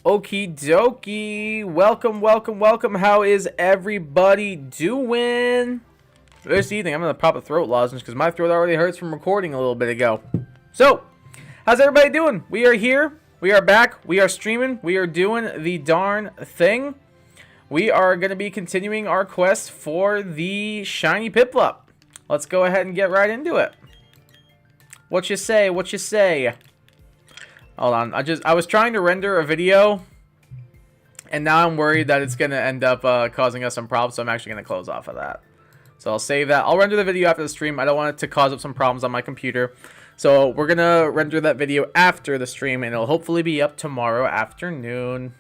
Okie dokie. Welcome, welcome, welcome. How is everybody doing? This evening, I'm going to pop a throat lozenge because my throat already hurts from recording a little bit ago. So, how's everybody doing? We are here. We are back. We are streaming. We are doing the darn thing. We are going to be continuing our quest for the Shiny Piplup. Let's go ahead and get right into it. What you say? What you say? Hold on, I was trying to render a video, and now I'm worried that it's gonna end up causing us some problems, so I'm actually gonna close off of that. So I'll save that. I'll render the video after the stream. I don't want it to cause up some problems on my computer. So we're gonna render that video after the stream, and it'll hopefully be up tomorrow afternoon.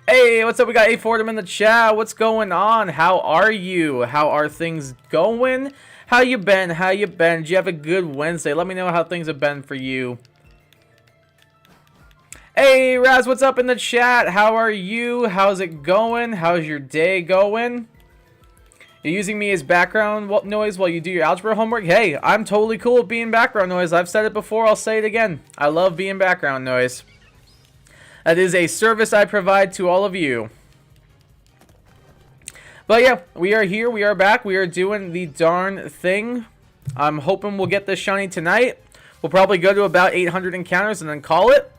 Hey, what's up? We got A Fordham in the chat. What's going on? How are you? How are things going? How you been? How you been? Did you have a good Wednesday? Let me know how things have been for you. Hey, Raz, what's up in the chat? How are you? How's it going? How's your day going? You're using me as background noise while you do your algebra homework? Hey, I'm totally cool with being background noise. I've said it before. I'll say it again. I love being background noise. That is a service I provide to all of you. But yeah, we are here. We are back. We are doing the darn thing. I'm hoping we'll get this shiny tonight. We'll probably go to about 800 encounters and then call it.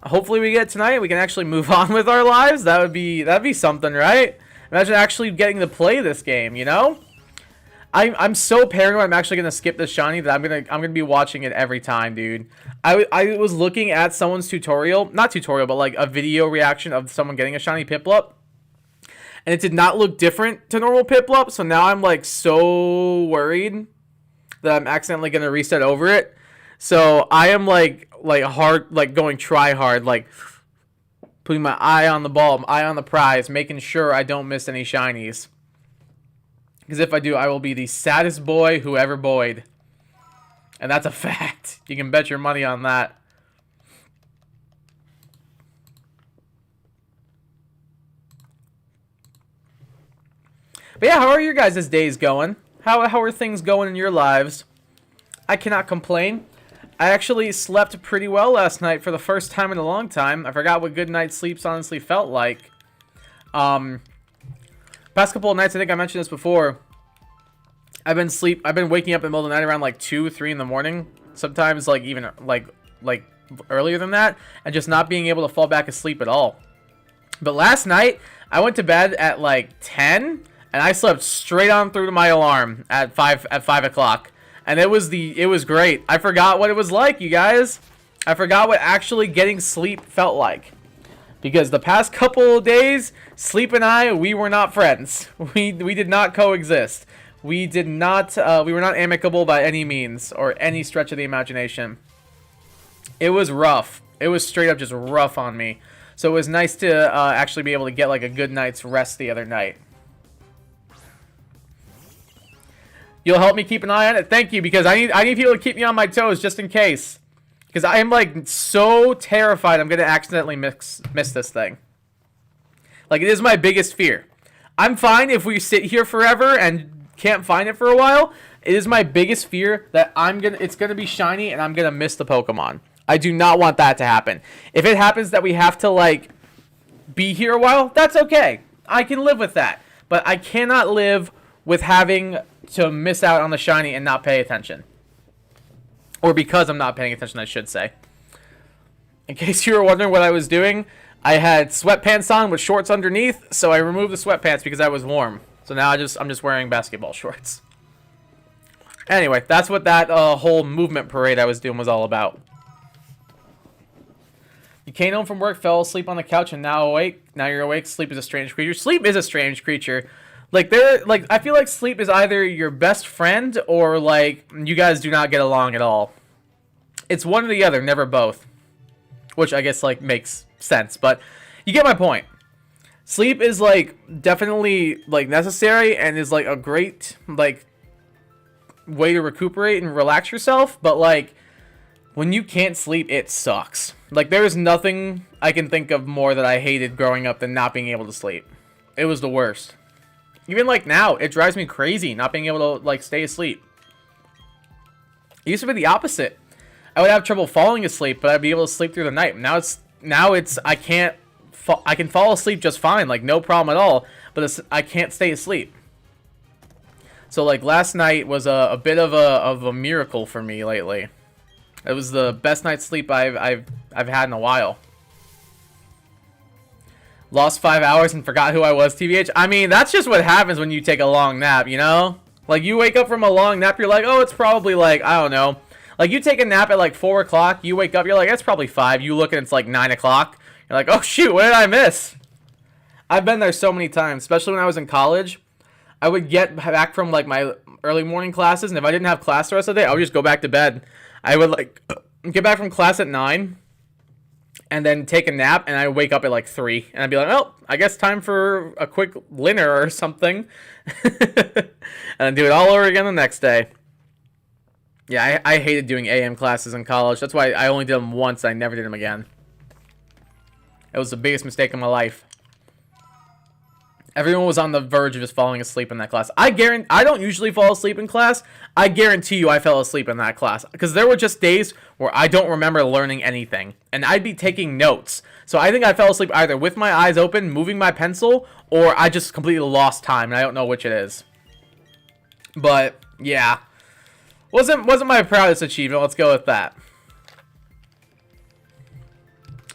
Hopefully we get it tonight. We can actually move on with our lives. That'd be something, right? Imagine actually getting to play this game, you know? I'm so paranoid I'm actually gonna skip this shiny that I'm gonna be watching it every time, dude. I was looking at someone's tutorial, not tutorial, but like a video reaction of someone getting a shiny Piplup, and it did not look different to normal Piplup. So now I'm like so worried that I'm accidentally gonna reset over it. So I am like hard, like going try hard, like putting my eye on the ball, eye on the prize, making sure I don't miss any shinies. Because if I do, I will be the saddest boy who ever boyed. And that's a fact. You can bet your money on that. But yeah, how are your guys' days going? How are things going in your lives? I cannot complain. I actually slept pretty well last night for the first time in a long time. I forgot what good night's sleeps honestly felt like. Past couple of nights, I think I mentioned this before. I've been waking up in the middle of the night around like 2, 3 in the morning. Sometimes like even like earlier than that, and just not being able to fall back asleep at all. But last night, I went to bed at like 10, and I slept straight on through to my alarm at 5 o'clock. And it was great. I forgot what it was like, you guys. I forgot what actually getting sleep felt like. Because the past couple of days, Sleep and I, we were not friends. We did not coexist. We did not, we were not amicable by any means, or any stretch of the imagination. It was rough. It was straight up just rough on me. So it was nice to actually be able to get like a good night's rest the other night. You'll help me keep an eye on it? Thank you, because I need people to keep me on my toes just in case. Because I am like so terrified I'm going to accidentally miss this thing. Like, it is my biggest fear. I'm fine if we sit here forever and can't find it for a while. It is my biggest fear that it's going to be shiny and I'm going to miss the Pokemon. I do not want that to happen. If it happens that we have to like be here a while, that's okay. I can live with that. But I cannot live with having to miss out on the shiny and not pay attention. Or because I'm not paying attention, I should say. In case you were wondering what I was doing, I had sweatpants on with shorts underneath, so I removed the sweatpants because I was warm. So now I'm just wearing basketball shorts. Anyway, that's what that whole movement parade I was doing was all about. You came home from work, fell asleep on the couch, and now awake. Now you're awake. Sleep is a strange creature. Sleep is a strange creature. I feel like sleep is either your best friend or like you guys do not get along at all. It's one or the other, never both. Which I guess like makes sense, but you get my point. Sleep is like definitely like necessary and is like a great like way to recuperate and relax yourself, but like when you can't sleep, it sucks. Like there is nothing I can think of more that I hated growing up than not being able to sleep. It was the worst. Even like now, it drives me crazy not being able to like stay asleep. It used to be the opposite. I would have trouble falling asleep, but I'd be able to sleep through the night. Now it's now it's I can't. I can fall asleep just fine, like no problem at all. But I can't stay asleep. So like last night was a bit of a miracle for me lately. It was the best night's sleep I've had in a while. Lost 5 hours and forgot who I was, TBH. I mean, that's just what happens when you take a long nap, you know? Like, you wake up from a long nap, you're like, oh, it's probably like, I don't know. Like, you take a nap at like 4 o'clock, you wake up, you're like, it's probably 5. You look and it's like 9 o'clock. You're like, oh, shoot, what did I miss? I've been there so many times, especially when I was in college. I would get back from, like, my early morning classes, and if I didn't have class the rest of the day, I would just go back to bed. I would, like, get back from class at 9. And then take a nap, and I wake up at like 3. And I'd be like, oh, I guess time for a quick dinner or something. And then do it all over again the next day. Yeah, I hated doing AM classes in college. That's why I only did them once. I never did them again. It was the biggest mistake of my life. Everyone was on the verge of just falling asleep in that class. I don't usually fall asleep in class. I guarantee you I fell asleep in that class. Because there were just days where I don't remember learning anything. And I'd be taking notes. So I think I fell asleep either with my eyes open, moving my pencil, or I just completely lost time, and I don't know which it is. But, yeah. Wasn't my proudest achievement. Let's go with that.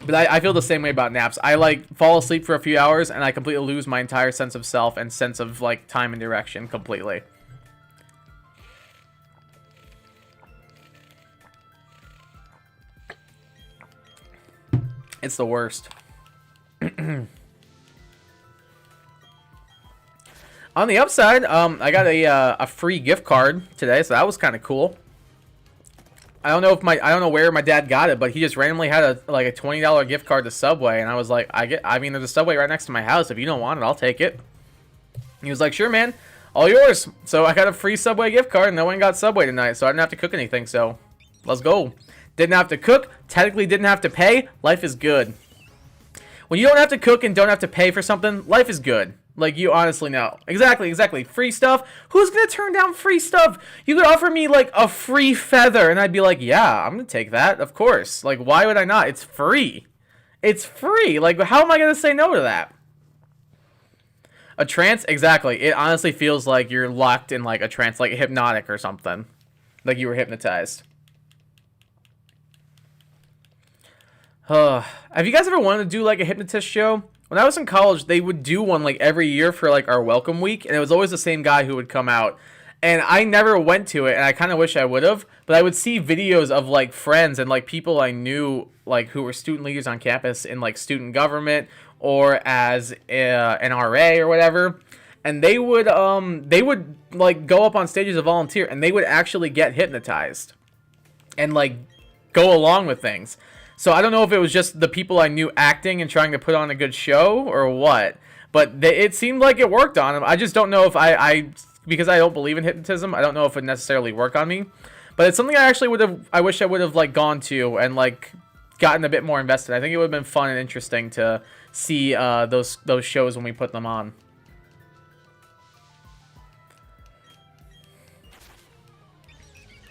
But I feel the same way about naps. I, like, fall asleep for a few hours, and I completely lose my entire sense of self and sense of, like, time and direction completely. It's the worst. On the upside, I got a free gift card today, so that was kind of cool. I don't know where my dad got it, but he just randomly had a $20 gift card to Subway, and I was like, I mean, there's a Subway right next to my house. If you don't want it, I'll take it. He was like, sure, man, all yours. So I got a free Subway gift card, and no one got Subway tonight, so I didn't have to cook anything. So let's go. Didn't have to cook. Technically, didn't have to pay. Life is good. When you don't have to cook and don't have to pay for something, life is good. Like, you honestly know. Exactly. Free stuff? Who's going to turn down free stuff? You could offer me, like, a free feather, and I'd be like, yeah, I'm going to take that, of course. Like, why would I not? It's free. It's free. Like, how am I going to say no to that? A trance? Exactly. It honestly feels like you're locked in, like, a trance, like hypnotic or something. Like you were hypnotized. Have you guys ever wanted to do, like, a hypnotist show? When I was in college, they would do one, like, every year for, like, our welcome week, and it was always the same guy who would come out. And I never went to it, and I kind of wish I would have, but I would see videos of, like, friends and, like, people I knew, like, who were student leaders on campus in, like, student government or as an RA or whatever, and they would, like, go up on stage as a volunteer, and they would actually get hypnotized and, like, go along with things. So I don't know if it was just the people I knew acting and trying to put on a good show or what, but it seemed like it worked on them. I just don't know if because I don't believe in hypnotism, I don't know if it necessarily worked on me. But it's something I wish I would have like gone to and like gotten a bit more invested. I think it would have been fun and interesting to see those shows when we put them on.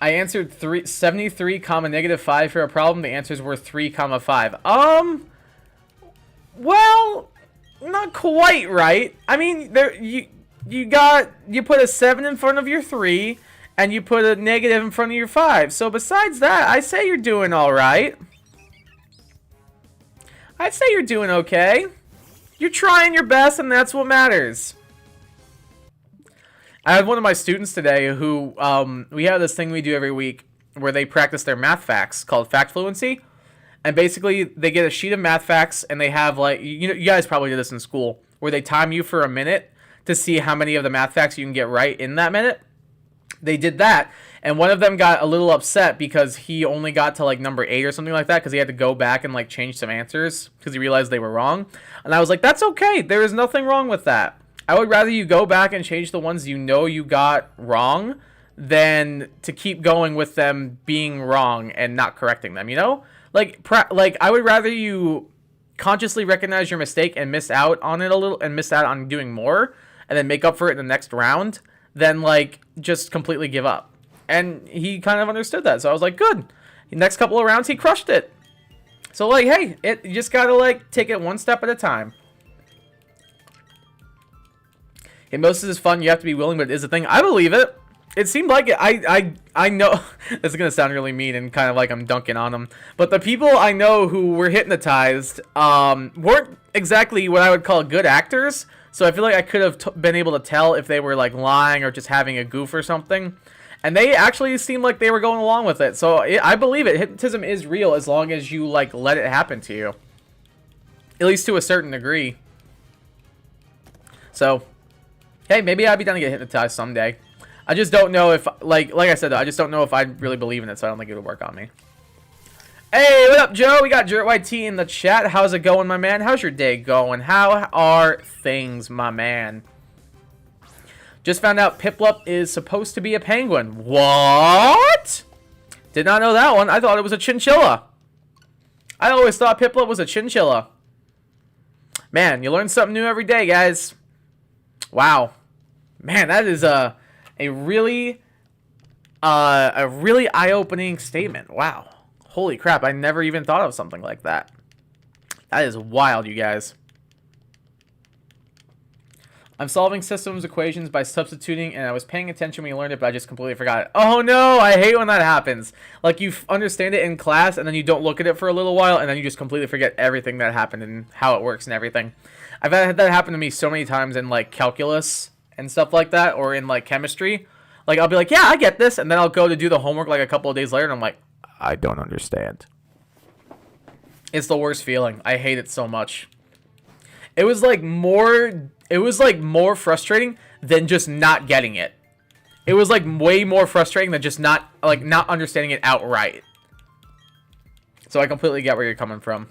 I answered 73, -5 for a problem. The answers were 3, 5. Well, not quite right. I mean, there you put a 7 in front of your 3, and you put a negative in front of your 5. So besides that, I say you're doing all right. I'd say you're doing okay. You're trying your best, and that's what matters. I had one of my students today who, we have this thing we do every week where they practice their math facts called fact fluency. And basically, they get a sheet of math facts, and they have, like, you guys probably did this in school, where they time you for a minute to see how many of the math facts you can get right in that minute. They did that, and one of them got a little upset because he only got to, like, number 8 or something like that, because he had to go back and, like, change some answers because he realized they were wrong. And I was like, that's okay. There is nothing wrong with that. I would rather you go back and change the ones you know you got wrong than to keep going with them being wrong and not correcting them, you know? Like, I would rather you consciously recognize your mistake and miss out on it a little and miss out on doing more and then make up for it in the next round than, like, just completely give up. And he kind of understood that, so I was like, good. The next couple of rounds, he crushed it. So, like, hey, you just gotta, like, take it one step at a time. Hypnosis is fun. You have to be willing, but it is a thing. I believe it. It seemed like it. I know. This is going to sound really mean and kind of like I'm dunking on them. But the people I know who were hypnotized weren't exactly what I would call good actors. So I feel like I could have been able to tell if they were, like, lying or just having a goof or something. And they actually seemed like they were going along with it. So I believe it. Hypnotism is real as long as you, like, let it happen to you. At least to a certain degree. So, hey, maybe I'd be down to get hypnotized someday. I just don't know if, like I said, I just don't know if I really believe in it, so I don't think it would work on me. Hey, what up, Joe? We got JertYT in the chat. How's it going, my man? How's your day going? How are things, my man? Just found out Piplup is supposed to be a penguin. What? Did not know that one. I thought it was a chinchilla. I always thought Piplup was a chinchilla. Man, you learn something new every day, guys. Wow. Man, that is a really eye-opening statement. Wow. Holy crap, I never even thought of something like that. That is wild, you guys. I'm solving systems equations by substituting, and I was paying attention when you learned it, but I just completely forgot it. Oh no, I hate when that happens. Like, you understand it in class, and then you don't look at it for a little while, and then you just completely forget everything that happened and how it works and everything. I've had that happen to me so many times in, like, calculus and stuff like that, or in, like, chemistry. Like, I'll be like, yeah, I get this, and then I'll go to do the homework, like, a couple of days later, and I'm like, I don't understand. It's the worst feeling. I hate it so much. It was like more frustrating than just not getting it. It was like way more frustrating than just not understanding it outright. So I completely get where you're coming from.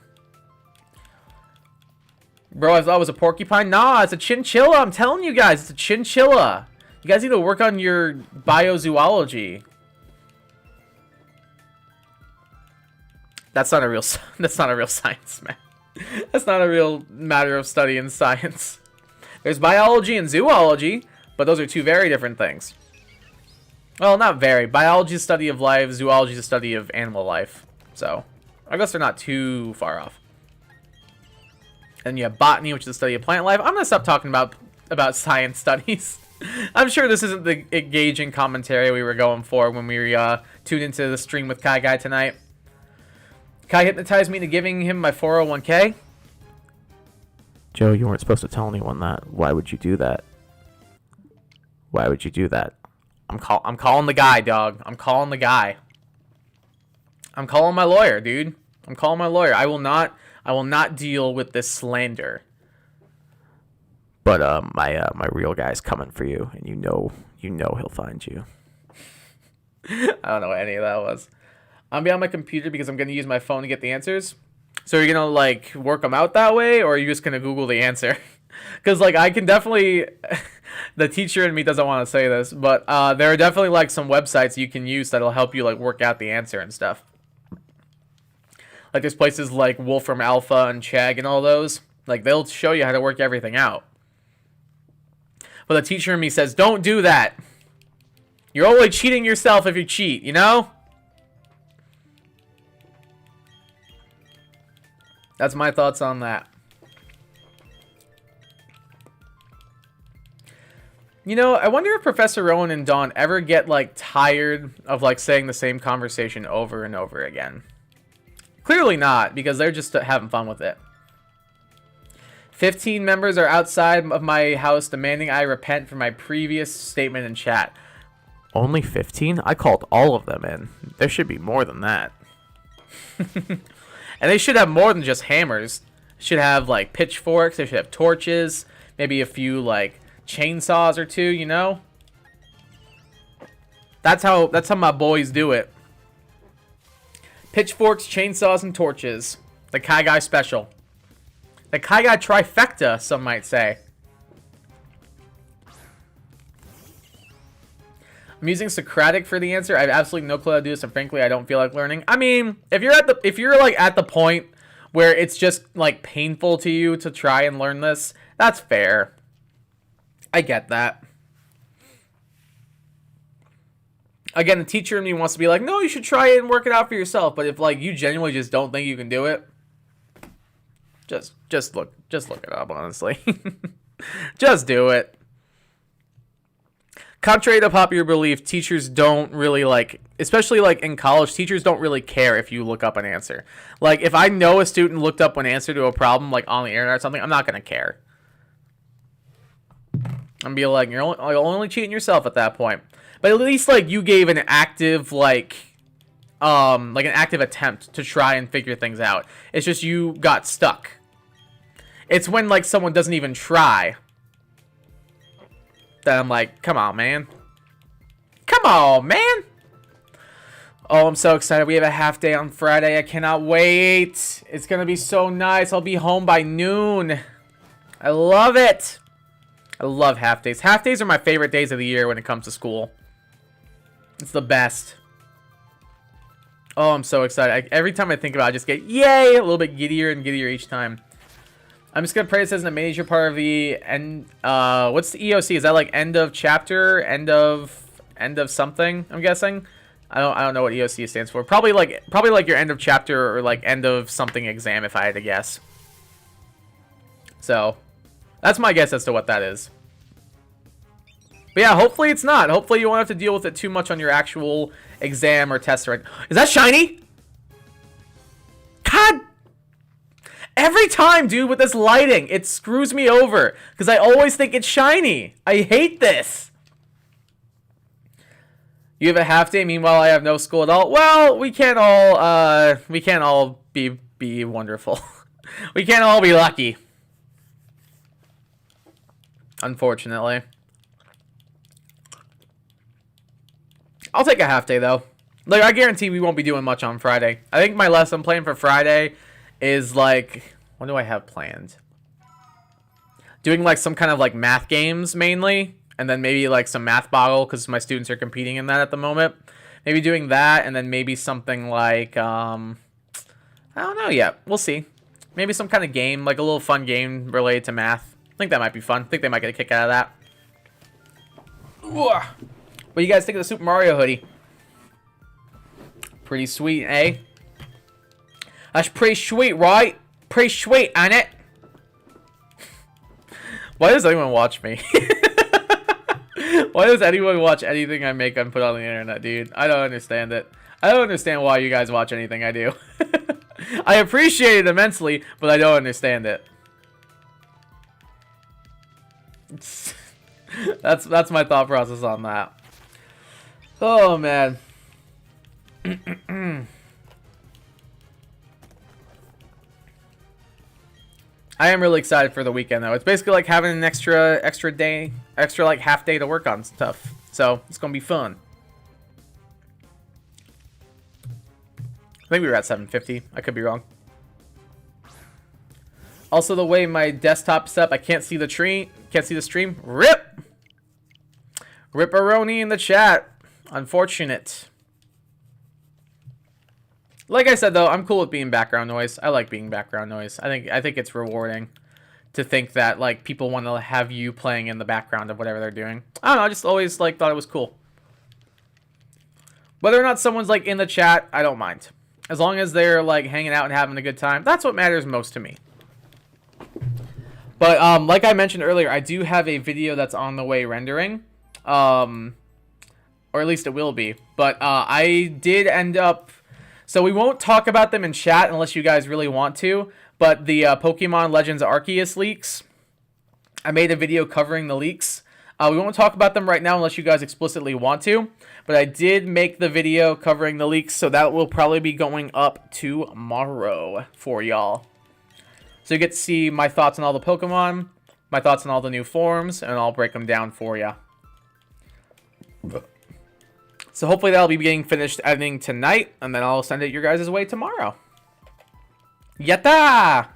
Bro, I thought it was a porcupine. Nah, it's a chinchilla. I'm telling you guys, it's a chinchilla. You guys need to work on your biozoology. That's not a real science, man. That's not a real matter of study in science. There's biology and zoology, but those are two very different things. Well, not very. Biology is the study of life, zoology is the study of animal life. So, I guess they're not too far off. And you have botany, which is the study of plant life. I'm going to stop talking about science studies. I'm sure this isn't the engaging commentary we were going for when we tuned into the stream with Kai Guy tonight. Kai hypnotized me into giving him my 401k. Joe, you weren't supposed to tell anyone that. Why would you do that? Why would you do that? I'm calling the guy, dog. I'm calling the guy. I'm calling my lawyer, dude. I'm calling my lawyer. I will not deal with this slander. But my real guy's coming for you, and you know he'll find you. I don't know what any of that was. I'm be on my computer because I'm going to use my phone to get the answers. So you're going to, like, work them out that way, or are you just going to Google the answer? Because, like, I can definitely... the teacher in me doesn't want to say this, but there are definitely, like, some websites you can use that'll help you, like, work out the answer and stuff. Like, there's places like Wolfram Alpha and Chag and all those. Like, they'll show you how to work everything out. But the teacher in me says, don't do that. You're only cheating yourself if you cheat, you know? That's my thoughts on that. You know, I wonder if Professor Rowan and Dawn ever get, like, tired of, like, saying the same conversation over and over again. Clearly not, because they're just having fun with it. 15 members are outside of my house demanding I repent for my previous statement in chat. Only 15? I called all of them in. There should be more than that. And they should have more than just hammers. They should have, like, pitchforks. They should have torches. Maybe a few, like, chainsaws or two, you know? That's how my boys do it. Pitchforks, chainsaws, and torches. The Kai Guy special. The Kai Guy trifecta, some might say. I'm using Socratic for the answer. I have absolutely no clue how to do this, and frankly, I don't feel like learning. I mean, if you're like at the point where it's just like painful to you to try and learn this, that's fair. I get that. Again, the teacher in me wants to be like, no, you should try it and work it out for yourself. But if like you genuinely just don't think you can do it, Just look it up, honestly. Just do it. Contrary to popular belief, teachers don't really like, especially like in college, teachers don't really care if you look up an answer. Like if I know a student looked up an answer to a problem like on the internet or something, I'm not gonna care. I'm be like, you're only cheating yourself at that point. But at least like you gave an active like an active attempt to try and figure things out. It's just you got stuck. It's when like someone doesn't even try that I'm like, come on, man. Come on, man. Oh, I'm so excited. We have a half day on Friday. I cannot wait. It's going to be so nice. I'll be home by noon. I love it. I love half days. Half days are my favorite days of the year when it comes to school. It's the best. Oh, I'm so excited. Every time I think about it, I just get, yay, a little bit giddier and giddier each time. I'm just going to pray it says a major part of the end. What's the EOC? Is that like end of chapter? End of something, I'm guessing? I don't know what EOC stands for. Probably like your end of chapter or like end of something exam if I had to guess. So, that's my guess as to what that is. But yeah, hopefully it's not. Hopefully you won't have to deal with it too much on your actual exam or test. Right? Is that shiny? God! Every time, dude, with this lighting, it screws me over. Because I always think it's shiny. I hate this. You have a half day, meanwhile I have no school at all. Well, we can't all be wonderful. We can't all be lucky. Unfortunately. I'll take a half day, though. Like, I guarantee we won't be doing much on Friday. I think my lesson plan for Friday is, like... What do I have planned? Doing, like, some kind of, like, math games, mainly. And then maybe, like, some math bottle, because my students are competing in that at the moment. Maybe doing that, and then maybe something like, I don't know yet. We'll see. Maybe some kind of game, like a little fun game related to math. I think that might be fun. I think they might get a kick out of that. What do you guys think of the Super Mario hoodie? Pretty sweet, eh? That's pretty sweet, right? Pretty sweet, ain't it? Why does anyone watch me? Why does anyone watch anything I make and put on the internet, dude? I don't understand it. I don't understand why you guys watch anything I do. I appreciate it immensely, but I don't understand it. That's my thought process on that. Oh, man. I am really excited for the weekend, though. It's basically like having an extra like half day to work on stuff. So it's gonna be fun. I think we were at 750. I could be wrong. Also, the way my desktop's set up, I can't see the tree. Can't see the stream. Rip! Ripperoni in the chat. Unfortunate. Like I said, though, I'm cool with being background noise. I like being background noise. I think it's rewarding to think that like people want to have you playing in the background of whatever they're doing. I don't know. I just always like thought it was cool. Whether or not someone's like in the chat, I don't mind. As long as they're like hanging out and having a good time, that's what matters most to me. But like I mentioned earlier, I do have a video that's on the way rendering. Or at least it will be. But I did end up... So we won't talk about them in chat unless you guys really want to. But the Pokemon Legends Arceus leaks, I made a video covering the leaks. We won't talk about them right now unless you guys explicitly want to. But I did make the video covering the leaks, so that will probably be going up tomorrow for y'all. So you get to see my thoughts on all the Pokemon, my thoughts on all the new forms, and I'll break them down for you. So hopefully that'll be getting finished editing tonight, and then I'll send it your guys' way tomorrow. Yatta!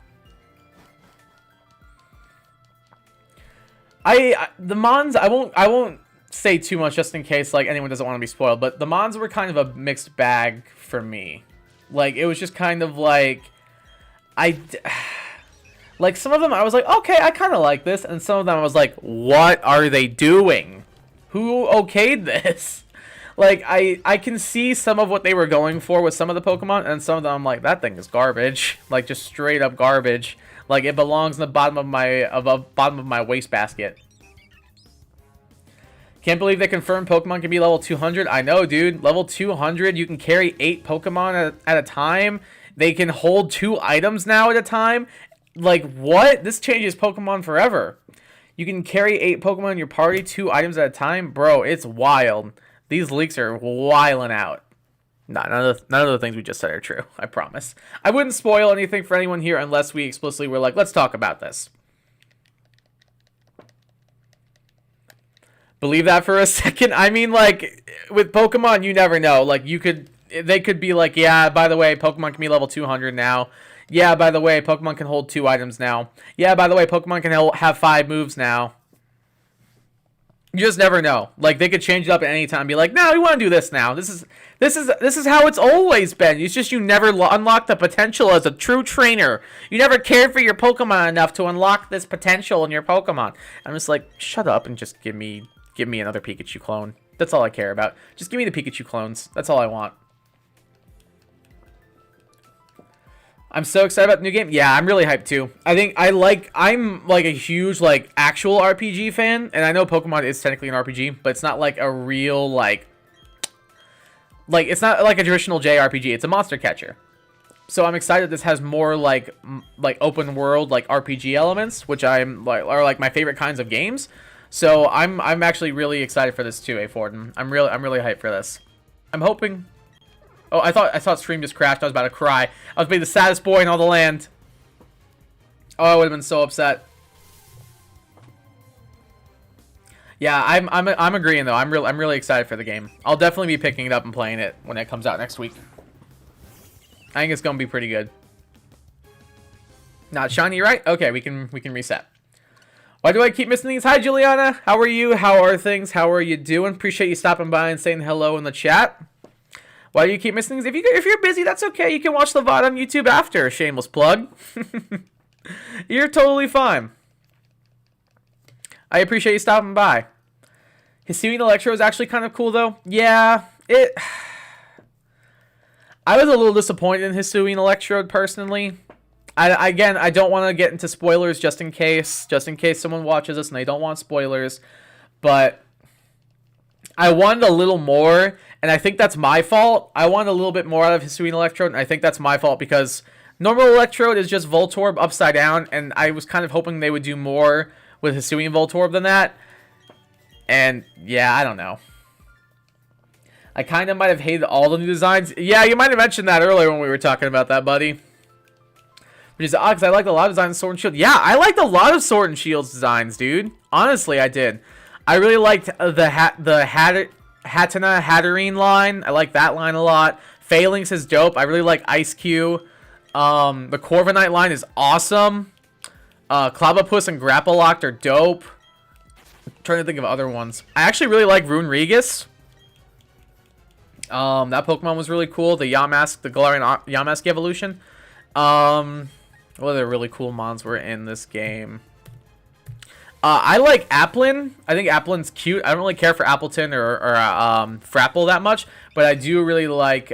The Mons, I won't say too much just in case like anyone doesn't want to be spoiled, but the Mons were kind of a mixed bag for me. Like it was just kind of like like some of them I was like, okay, I kind of like this, and some of them I was like, what are they doing? Who okayed this? Like, I can see some of what they were going for with some of the Pokemon, and some of them I'm like, that thing is garbage. Like, just straight up garbage. Like, it belongs in the bottom of my wastebasket. Can't believe they confirmed Pokemon can be level 200. I know, dude. Level 200, you can carry 8 Pokemon at a time. They can hold 2 items now at a time. Like, what? This changes Pokemon forever. You can carry 8 Pokemon in your party, 2 items at a time. Bro, it's wild. These leaks are wilding out. Nah, none of the things we just said are true. I promise. I wouldn't spoil anything for anyone here unless we explicitly were like, let's talk about this. Believe that for a second? I mean, like, with Pokemon, you never know. Like, they could be like, yeah, by the way, Pokemon can be level 200 now. Yeah, by the way, Pokemon can hold 2 items now. Yeah, by the way, Pokemon can have 5 moves now. You just never know. Like, they could change it up at any time and be like, no, we want to do this now. This is how it's always been. It's just you never unlock the potential as a true trainer. You never cared for your Pokemon enough to unlock this potential in your Pokemon. I'm just like, shut up and just give me another Pikachu clone. That's all I care about. Just give me the Pikachu clones. That's all I want. I'm so excited about the new game. Yeah, I'm really hyped too. I'm like a huge like actual RPG fan, and I know Pokemon is technically an RPG, but it's not like a real like it's not like a traditional JRPG. It's a monster catcher. So I'm excited this has more like open world like RPG elements, which are like my favorite kinds of games. So I'm actually really excited for this too, Forden. I'm really hyped for this. I'm hoping. Oh, I thought stream just crashed. I was about to cry. I was being the saddest boy in all the land. Oh, I would have been so upset. Yeah, I'm agreeing though. I'm really excited for the game. I'll definitely be picking it up and playing it when it comes out next week. I think it's gonna be pretty good. Not shiny, right? Okay, we can reset. Why do I keep missing these? Hi, Juliana. How are you? How are things? How are you doing? Appreciate you stopping by and saying hello in the chat. Why do you keep missing things? If you're busy, that's okay. You can watch the VOD on YouTube after. Shameless plug. You're totally fine. I appreciate you stopping by. Hisuian Electro is actually kind of cool, though. Yeah, I was a little disappointed in Hisuian Electrode, personally. Again, I don't want to get into spoilers just in case someone watches this and they don't want spoilers. But I wanted a little more, and I think that's my fault. I wanted a little bit more out of Hisuian Electrode, and I think that's my fault because normal Electrode is just Voltorb upside down, and I was kind of hoping they would do more with Hisuian Voltorb than that. And, yeah, I don't know. I kind of might have hated all the new designs. Yeah, you might have mentioned that earlier when we were talking about that, buddy. Which is odd, because I liked a lot of designs of Sword and Shield. Yeah, I liked a lot of Sword and Shield's designs, dude. Honestly, I did. I really liked the Hatterene line. I like that line a lot. Phalanx is dope. I really like Ice-Q. The Corviknight line is awesome. Clobbopus and Grapple-Locked are dope. I'm trying to think of other ones. I actually really like Rune Regis. That Pokemon was really cool. The Yamask, the Galarian Yamask evolution. What other really cool mons were in this game? I like Applin. I think Applin's cute. I don't really care for Appleton or Frapple that much, but I do really like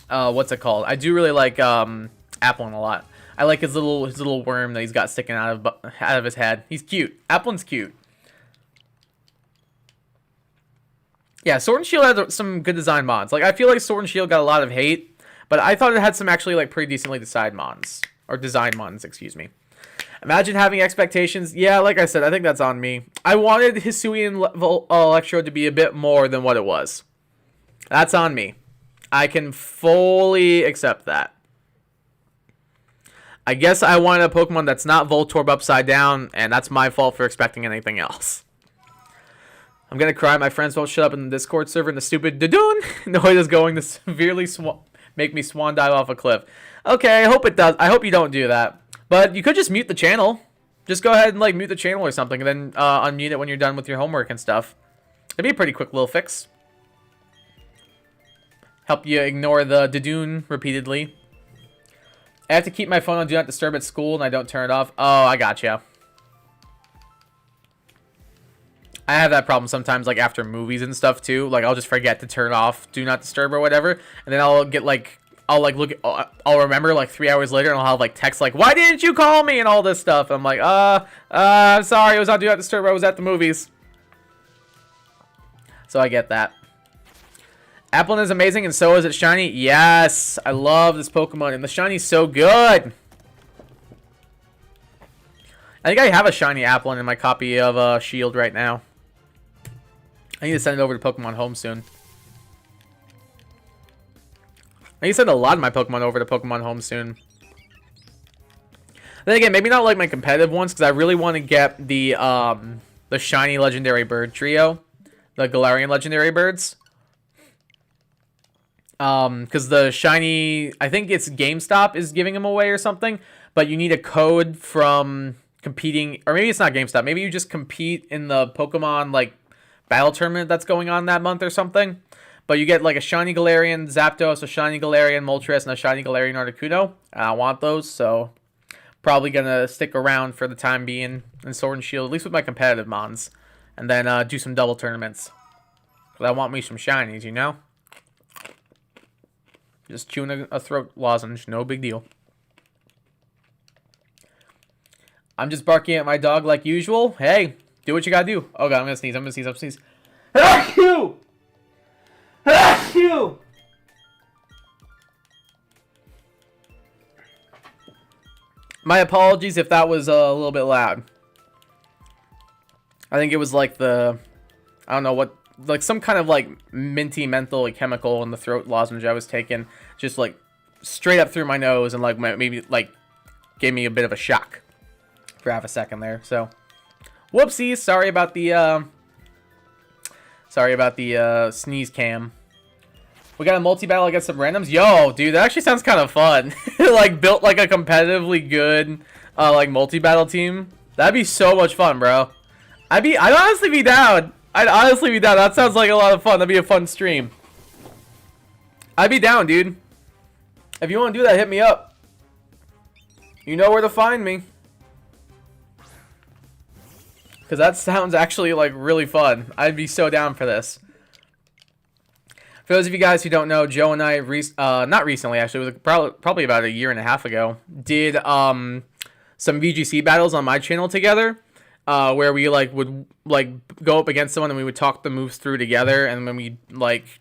what's it called? I do really like Applin a lot. I like his little worm that he's got sticking out of his head. He's cute. Applin's cute. Yeah, Sword and Shield had some good design mods. Like, I feel like Sword and Shield got a lot of hate, but I thought it had some actually like pretty decently designed mons, or design mons, excuse me. Imagine having expectations. Yeah, like I said, I think that's on me. I wanted Hisuian Electrode to be a bit more than what it was. That's on me. I can fully accept that. I guess I wanted a Pokemon that's not Voltorb upside down, and that's my fault for expecting anything else. I'm gonna cry. My friends won't shut up in the Discord server, and the stupid Dadoon noise is going to severely make me swan dive off a cliff. Okay, I hope it does. I hope you don't do that. But you could just mute the channel. Just go ahead and like mute the channel or something, and then unmute it when you're done with your homework and stuff. It'd be a pretty quick little fix. Help you ignore the Dadoon repeatedly. I have to keep my phone on Do Not Disturb at school, and I don't turn it off. Oh, I gotcha. I have that problem sometimes, like after movies and stuff too. Like I'll just forget to turn off Do Not Disturb or whatever, and then I'll get like I'll like look. I'll remember like 3 hours later, and I'll have like text like, "Why didn't you call me?" and all this stuff. I'm like, I'm sorry, I was on Do Not Disturb. I was at the movies. So I get that. Applin is amazing, and so is it shiny. Yes, I love this Pokemon, and the shiny's so good. I think I have a shiny Applin in my copy of Shield right now. I need to send it over to Pokemon Home soon. I need to send a lot of my Pokemon over to Pokemon Home soon. Then again, maybe not like my competitive ones, because I really want to get the shiny legendary bird trio. The Galarian legendary birds. Because the shiny, I think it's GameStop is giving them away or something. But you need a code from competing, or maybe it's not GameStop. Maybe you just compete in the Pokemon, like, battle tournament that's going on that month or something. But you get like a shiny Galarian Zapdos, a shiny Galarian Moltres, and a shiny Galarian Articuno. And I want those, so probably gonna stick around for the time being in Sword and Shield, at least with my competitive mons, and then do some double tournaments. Cause I want me some shinies, you know. Just chewing a throat lozenge, no big deal. I'm just barking at my dog like usual. Hey, do what you gotta do. Oh god, I'm gonna sneeze. I'm gonna sneeze. I'm gonna sneeze. Achoo! Achoo! My apologies if that was a little bit loud. I think it was like I don't know what, like some kind of like minty menthol chemical in the throat lozenge I was taking, just like straight up through my nose, and like maybe like gave me a bit of a shock for half a second there. So, whoopsies. Sorry about the sneeze cam. We got a multi-battle against some randoms. Yo, dude, that actually sounds kind of fun. Like, built like a competitively good, like, multi-battle team. That'd be so much fun, bro. I'd honestly be down. That sounds like a lot of fun. That'd be a fun stream. I'd be down, dude. If you want to do that, hit me up. You know where to find me. Because that sounds actually, like, really fun. I'd be so down for this. For those of you guys who don't know, Joe and I, not recently actually, it was probably about a year and a half ago, did some VGC battles on my channel together, where we would go up against someone and we would talk the moves through together, and then we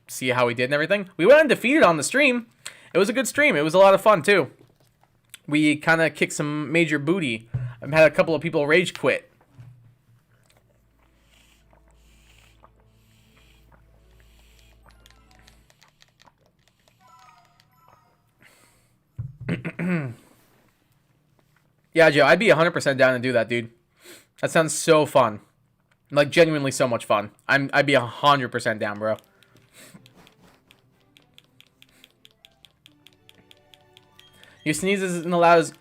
see how we did and everything. We went undefeated on the stream. It was a good stream. It was a lot of fun too. We kind of kicked some major booty. I've had a couple of people rage quit. Yeah, Joe, I'd be 100% down to do that, dude. That sounds so fun. Like, genuinely so much fun. I'd be 100% down, bro. Your sneeze isn't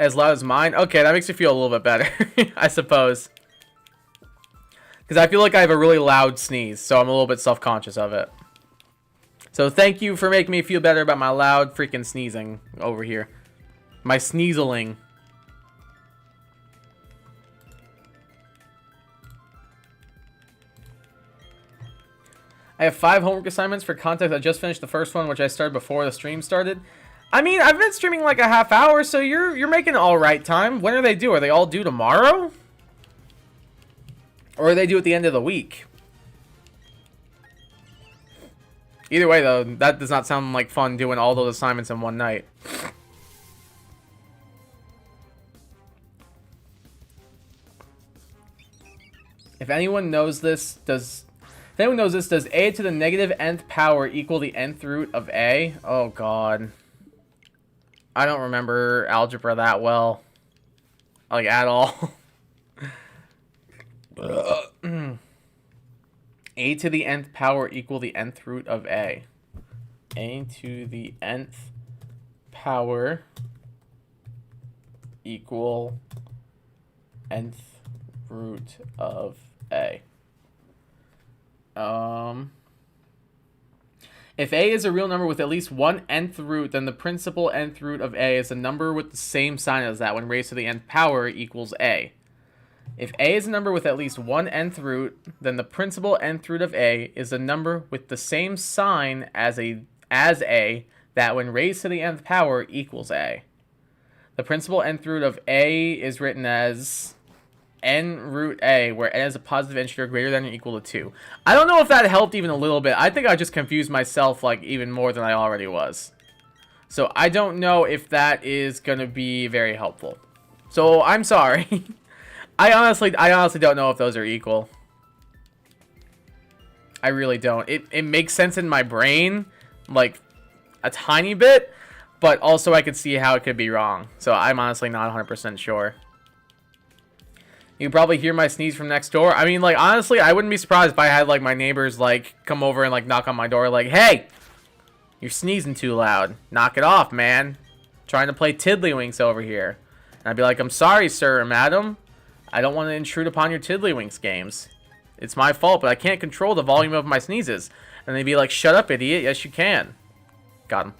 as loud as mine? Okay, that makes me feel a little bit better, I suppose. Because I feel like I have a really loud sneeze, so I'm a little bit self-conscious of it. So thank you for making me feel better about my loud freaking sneezing over here. My sneezeling. I have 5 homework assignments for context. I just finished the first one, which I started before the stream started. I mean, I've been streaming like a half hour, so you're making all right time. When are they due? Are they all due tomorrow? Or are they due at the end of the week? Either way, though, that does not sound like fun doing all those assignments in one night. If anyone knows this, does A to the negative nth power equal the nth root of A? Oh, God. I don't remember algebra that well. Like, at all. A to the nth power equal the nth root of A. A to the nth power equal nth root of A. If A is a real number with at least one nth root, then the principal nth root of A is a number with the same sign as that when raised to the nth power equals A. If A is a number with at least one nth root, then the principal nth root of A is a number with the same sign as A that when raised to the nth power equals a. The principal nth root of a is written as n root a, where n is a positive integer greater than or equal to 2. I don't know if that helped even a little bit. I think I just confused myself like even more than I already was. So I don't know if that is going to be very helpful. So I'm sorry. I honestly don't know if those are equal. I really don't. It makes sense in my brain, like a tiny bit, but also I could see how it could be wrong. So I'm honestly not 100% sure. You can probably hear my sneeze from next door. I mean, like, honestly, I wouldn't be surprised if I had, like, my neighbors, like, come over and, like, knock on my door, like, hey, you're sneezing too loud. Knock it off, man. Trying to play Tiddlywinks over here. And I'd be like, I'm sorry, sir or madam. I don't want to intrude upon your Tiddlywinks games. It's my fault, but I can't control the volume of my sneezes. And they'd be like, shut up, idiot. Yes, you can. Got him.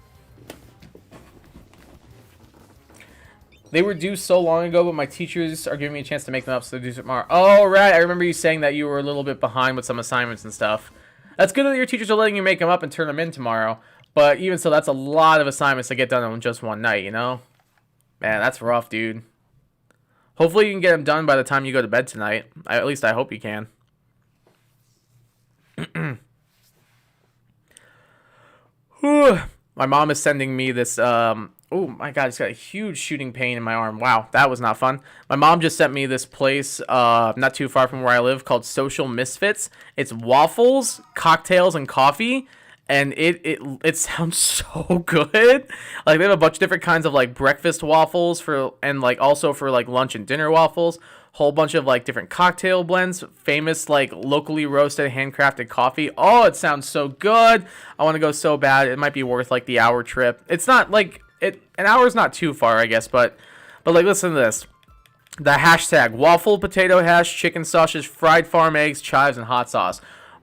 They were due so long ago, but my teachers are giving me a chance to make them up, so they're due tomorrow. Oh, right. I remember you saying that you were a little bit behind with some assignments and stuff. That's good that your teachers are letting you make them up and turn them in tomorrow. But even so, that's a lot of assignments to get done on just one night, you know? Man, that's rough, dude. Hopefully you can get them done by the time you go to bed tonight. At least I hope you can. My mom is sending me this... Oh my god, it's got a huge shooting pain in my arm. Wow, that was not fun. My mom just sent me this place not too far from where I live called Social Misfits. It's waffles, cocktails, and coffee. And it sounds so good. Like, they have a bunch of different kinds of, like, breakfast waffles and, like, also for, like, lunch and dinner waffles. Whole bunch of, like, different cocktail blends. Famous, like, locally roasted, handcrafted coffee. Oh, it sounds so good. I want to go so bad. It might be worth, like, the hour trip. It's not, like... An hour is not too far, I guess, but like, listen to this. The hashtag waffle, potato hash, chicken sausage, fried farm eggs, chives, and hot sauce.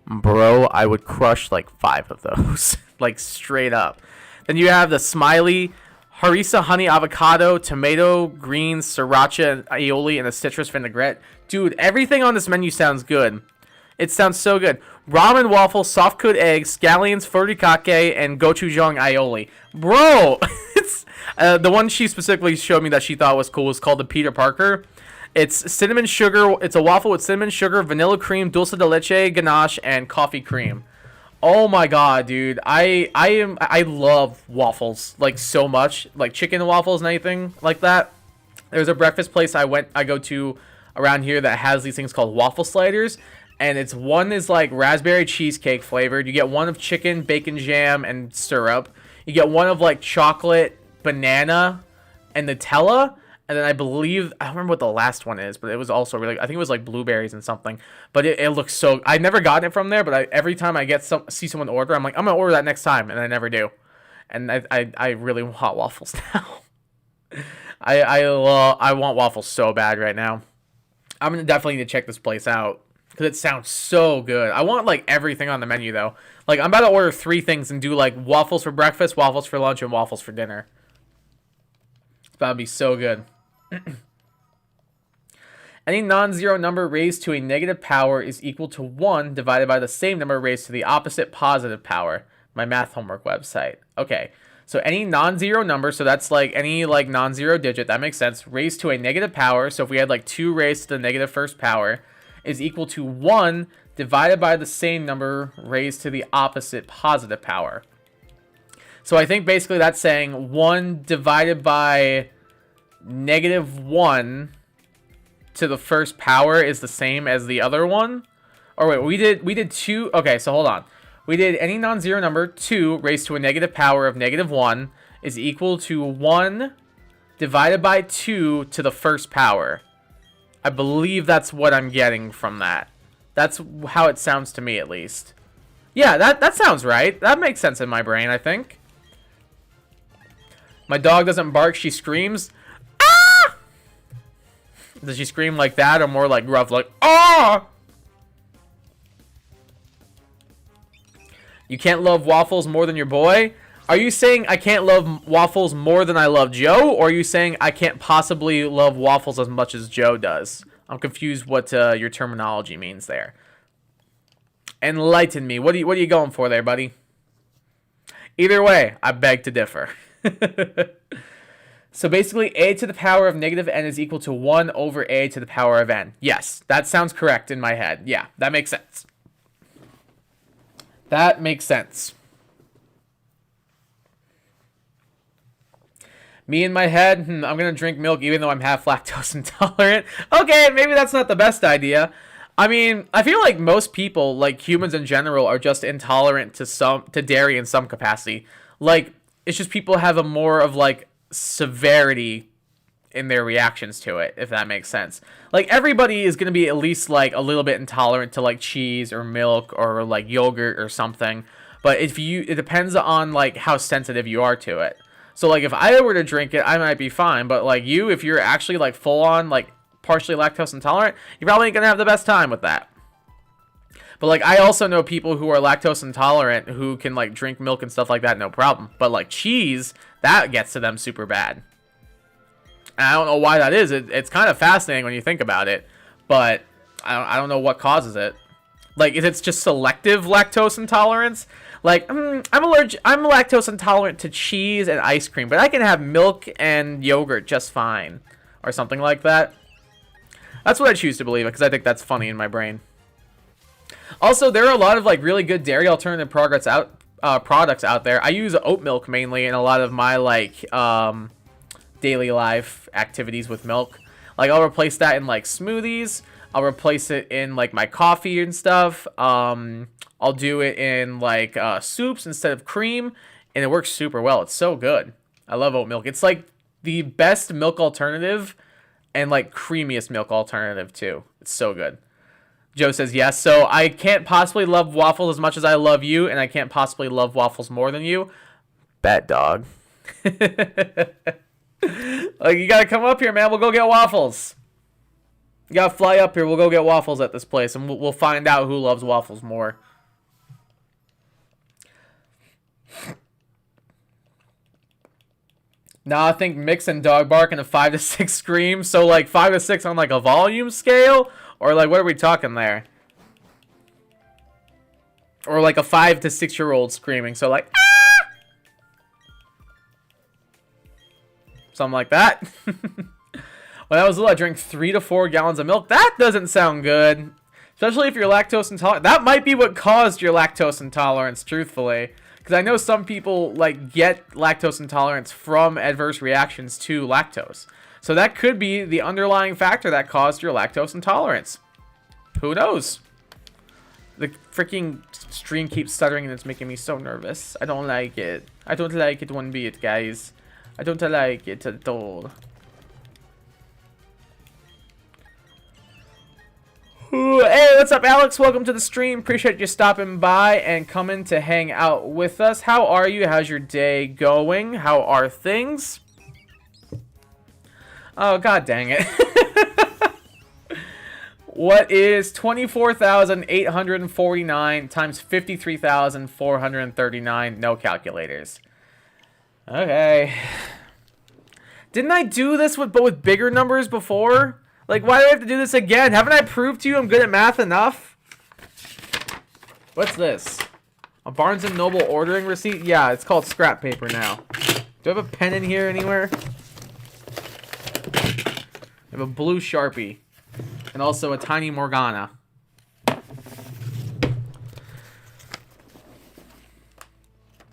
Bro, I would crush like 5 of those. Like, straight up. Then you have the smiley, harissa honey avocado, tomato, greens, sriracha, and aioli, and a citrus vinaigrette. Dude, everything on this menu sounds good. It sounds so good. Ramen waffle, soft cooked eggs, scallions, furikake, and gochujang aioli. Bro, it's the one she specifically showed me that she thought was cool was called the Peter Parker. It's cinnamon sugar. It's a waffle with cinnamon sugar, vanilla cream, dulce de leche, ganache, and coffee cream. Oh my god, dude! I love waffles like so much, like chicken waffles and anything like that. There's a breakfast place I go to around here that has these things called waffle sliders. And one is like raspberry cheesecake flavored. You get one of chicken, bacon jam, and syrup. You get one of like chocolate, banana, and Nutella. And then I don't remember what the last one is, but it was also really, I think it was like blueberries and something. But it looks so, I've never gotten it from there, but every time I see someone order, I'm like, I'm going to order that next time. And I never do. And I really want waffles now. I want waffles so bad right now. I'm going to definitely need to check this place out. Because it sounds so good. I want, like, everything on the menu, though. Like, I'm about to order 3 things and do, like, waffles for breakfast, waffles for lunch, and waffles for dinner. It's about to be so good. Any non-zero number raised to a negative power is equal to 1 divided by the same number raised to the opposite positive power. My math homework website. Okay. So any non-zero number, so that's, like, any, like, non-zero digit, that makes sense, raised to a negative power. So if we had, like, 2 raised to the negative first power... is equal to 1 divided by the same number raised to the opposite positive power. So I think basically that's saying 1 divided by negative 1 to the first power is the same as the other one. Or wait, we did 2. Okay, so hold on. We did any non-zero number 2 raised to a negative power of negative 1 is equal to 1 divided by 2 to the first power. I believe that's what I'm getting from that. That's how it sounds to me, at least. Yeah, that sounds right. That makes sense in my brain, I think. My dog doesn't bark, she screams. Ah! Does she scream like that, or more like gruff, like, ah! You can't love waffles more than your boy? Are you saying I can't love waffles more than I love Joe? Or are you saying I can't possibly love waffles as much as Joe does? I'm confused what your terminology means there. Enlighten me. What are you going for there, buddy? Either way, I beg to differ. So basically, a to the power of negative n is equal to 1 over a to the power of n. Yes, that sounds correct in my head. Yeah, that makes sense. That makes sense. Me in my head, I'm going to drink milk even though I'm half lactose intolerant. Okay, maybe that's not the best idea. I mean, I feel like most people, like humans in general, are just intolerant to dairy in some capacity. Like, it's just people have a more of, like, severity in their reactions to it, if that makes sense. Like, everybody is going to be at least, like, a little bit intolerant to, like, cheese or milk or, like, yogurt or something. But it depends on, like, how sensitive you are to it. So, like, if I were to drink it, I might be fine. But, like, if you're actually, like, full-on, like, partially lactose intolerant, you're probably going to have the best time with that. But, like, I also know people who are lactose intolerant who can, like, drink milk and stuff like that, no problem. But, like, cheese, that gets to them super bad. And I don't know why that is. It's kind of fascinating when you think about it. But I don't know what causes it. Like, if it's just selective lactose intolerance. Like, I'm lactose intolerant to cheese and ice cream, but I can have milk and yogurt just fine. Or something like that. That's what I choose to believe, because I think that's funny in my brain. Also, there are a lot of, like, really good dairy alternative products out there. I use oat milk mainly in a lot of my, like, daily life activities with milk. Like, I'll replace that in, like, smoothies. I'll replace it in, like, my coffee and stuff. I'll do it in, like, soups instead of cream. And it works super well. It's so good. I love oat milk. It's, like, the best milk alternative and, like, creamiest milk alternative, too. It's so good. Joe says yes. So I can't possibly love waffles as much as I love you, and I can't possibly love waffles more than you. Bet, dog. Like, you gotta come up here, man. We'll go get waffles. You gotta fly up here. We'll go get waffles at this place, and we'll find out who loves waffles more. Now I think mix and dog bark and a 5 to 6 scream. So, like, 5 to 6 on, like, a volume scale? Or, like, what are we talking there? Or, like, a 5 to 6-year-old screaming. So, like, ah! Something like that. When I was little, I drank 3 to 4 gallons of milk. That doesn't sound good. Especially if you're lactose intolerant. That might be what caused your lactose intolerance, truthfully. Because I know some people, like, get lactose intolerance from adverse reactions to lactose. So that could be the underlying factor that caused your lactose intolerance. Who knows? The freaking stream keeps stuttering and it's making me so nervous. I don't like it. I don't like it one bit, guys. I don't like it at all. Ooh, hey, what's up, Alex? Welcome to the stream. Appreciate you stopping by and coming to hang out with us. How are you? How's your day going? How are things? Oh, god dang it. What is 24,849 times 53,439? No calculators. Okay. Didn't I do this but with bigger numbers before? Like, why do I have to do this again? Haven't I proved to you I'm good at math enough? What's this? A Barnes & Noble ordering receipt? Yeah, it's called scrap paper now. Do I have a pen in here anywhere? I have a blue Sharpie. And also a tiny Morgana.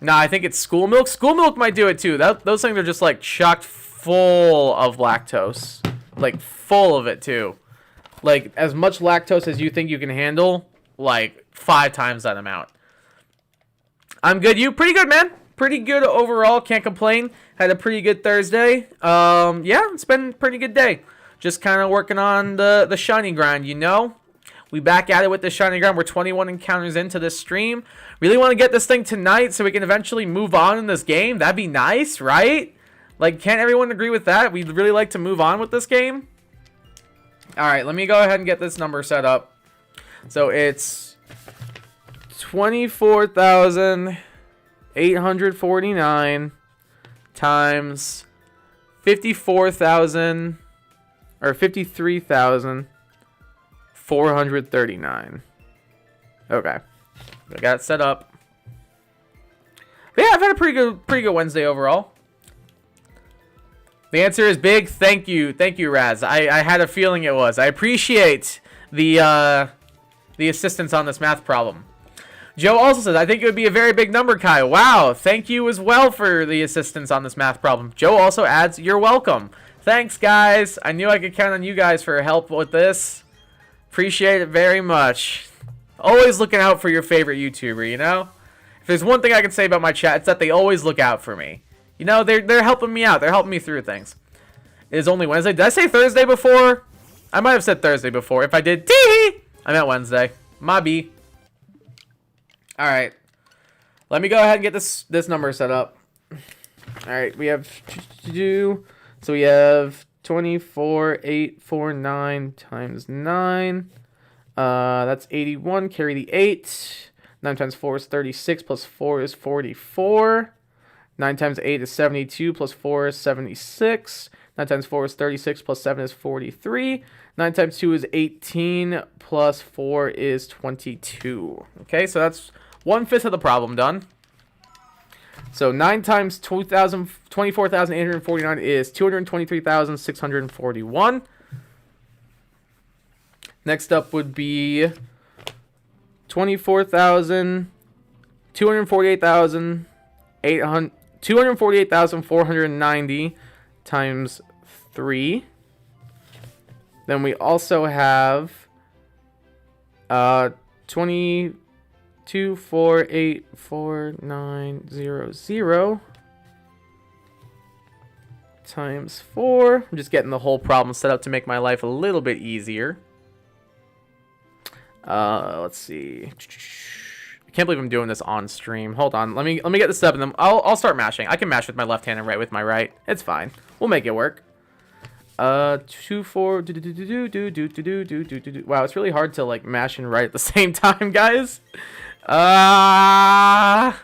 Nah, I think it's school milk. School milk might do it too. Those things are just like chocked full of lactose. Like full of it too. Like as much lactose as you think you can handle. Like 5 times that amount. I'm good. You? Pretty good, man. Pretty good overall. Can't complain. Had a pretty good Thursday. Yeah, it's been a pretty good day. Just kind of working on the shiny grind, you know? We back at it with the shiny grind. We're 21 encounters into this stream. Really want to get this thing tonight so we can eventually move on in this game. That'd be nice, right? Like, can't everyone agree with that? We'd really like to move on with this game. Alright, let me go ahead and get this number set up. So it's 24,849 times 54,000... or 53,439. Okay. I got it set up. But yeah, I've had a pretty good Wednesday overall. The answer is big. Thank you, Raz. I had a feeling it was. I appreciate the assistance on this math problem. Joe also says, I think it would be a very big number, Kai. Wow, thank you as well for the assistance on this math problem. Joe also adds, you're welcome. Thanks, guys. I knew I could count on you guys for help with this. Appreciate it very much. Always looking out for your favorite YouTuber, you know? If there's one thing I can say about my chat, it's that they always look out for me. You know, they're helping me out. They're helping me through things. It is only Wednesday. Did I say Thursday before? I might have said Thursday before. If I did, tee! I meant Wednesday. My B. Alright. Let me go ahead and get this number set up. Alright, we have... So we have 24,849 times 9. That's 81. Carry the 8. 9 times 4 is 36. Plus 4 is 44. 9 times 8 is 72. Plus 4 is 76. 9 times 4 is 36. Plus 7 is 43. 9 times 2 is 18. Plus 4 is 22. Okay, so that's 1/5 of the problem done. So 9 times 24,849 is 223,641. Next up would be 248,490 times 3. Then we also have 248,490 times 4. I'm just getting the whole problem set up to make my life a little bit easier. Let's see. I can't believe I'm doing this on stream. Hold on. Let me get this up and then I'll start mashing. I can mash with my left hand and write with my right. It's fine. We'll make it work. 2 4 Wow, it's really hard to like mash and write at the same time, guys. Let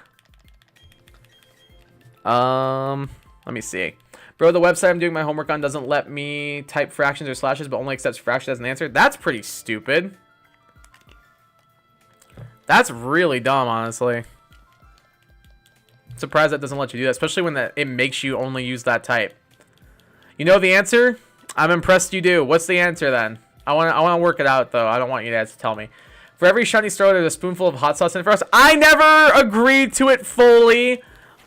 me see. Bro, the website I'm doing my homework on doesn't let me type fractions or slashes, but only accepts fractions as an answer. That's pretty stupid. That's really dumb, honestly. Surprised that doesn't let you do that, especially when it makes you only use that type. You know the answer? I'm impressed you do. What's the answer then? I want to work it out though. I don't want you guys to tell me. For every shiny star, there's a spoonful of hot sauce in it for us. I never agreed to it fully,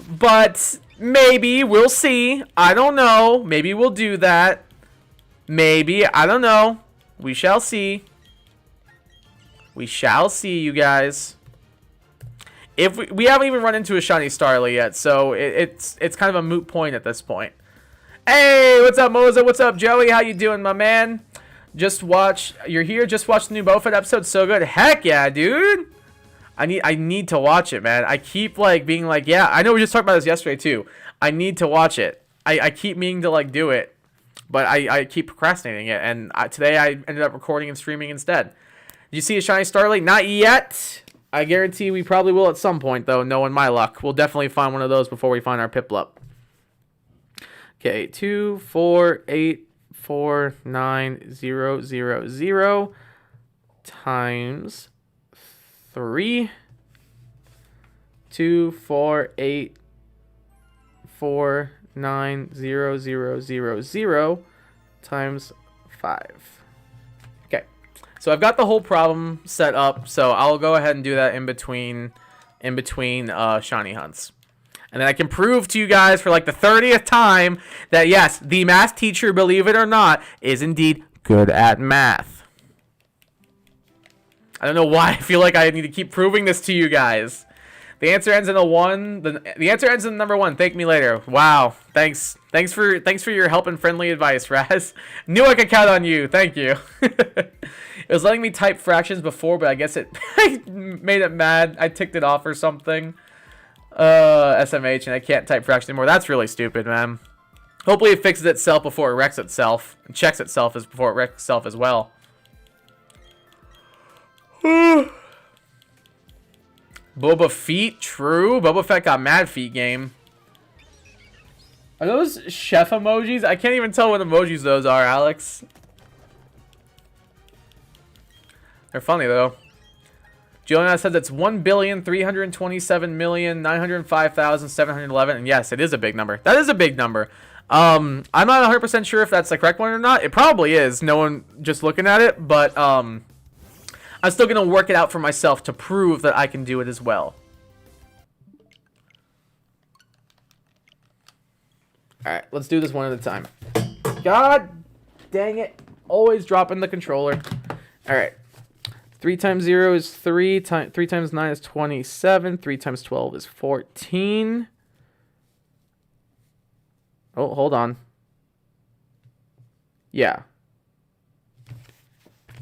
but maybe we'll see. I don't know. Maybe we'll do that. Maybe. I don't know. We shall see. We shall see, you guys. If we haven't even run into a shiny Starly yet, so it's kind of a moot point at this point. Hey, what's up, Moza? What's up, Joey? How you doing, my man? You're here. Just watched the new Boba Fett episode. So good. Heck yeah, dude. I need to watch it, man. I keep like being like, yeah. I know we just talked about this yesterday too. I need to watch it. I keep meaning to like do it, but I keep procrastinating it. And today I ended up recording and streaming instead. Did you see a shiny Starly? Not yet. I guarantee we probably will at some point, though, knowing my luck. We'll definitely find one of those before we find our Piplup. Okay, 2 4 8 4 9 0 0 0 times 3. 2 4 8 4 9 0 0 0 0 times 5. So I've got the whole problem set up, so I'll go ahead and do that in between shiny hunts. And then I can prove to you guys for like the 30th time that yes, the math teacher, believe it or not, is indeed good at math. I don't know why I feel like I need to keep proving this to you guys. The answer ends in a 1. The answer ends in number 1. Thank me later. Wow. Thanks for your help and friendly advice, Raz. Knew I could count on you. Thank you. It was letting me type fractions before, but I guess it made it mad. I ticked it off or something. SMH, and I can't type fractions anymore. That's really stupid, man. Hopefully it fixes itself before it wrecks itself. And checks itself before it wrecks itself as well. Boba Feet, true. Boba Fett got mad feet game. Are those chef emojis? I can't even tell what emojis those are, Alex. They're funny, though. Juliana says it's 1,327,905,711. And yes, it is a big number. That is a big number. I'm not 100% sure if that's the correct one or not. It probably is. No one just looking at it. But I'm still going to work it out for myself to prove that I can do it as well. Alright, let's do this one at a time. God dang it. Always dropping the controller. Alright. 3 times 0 is 3. 3 times 9 is 27. 3 times 12 is 14. Oh, hold on. Yeah.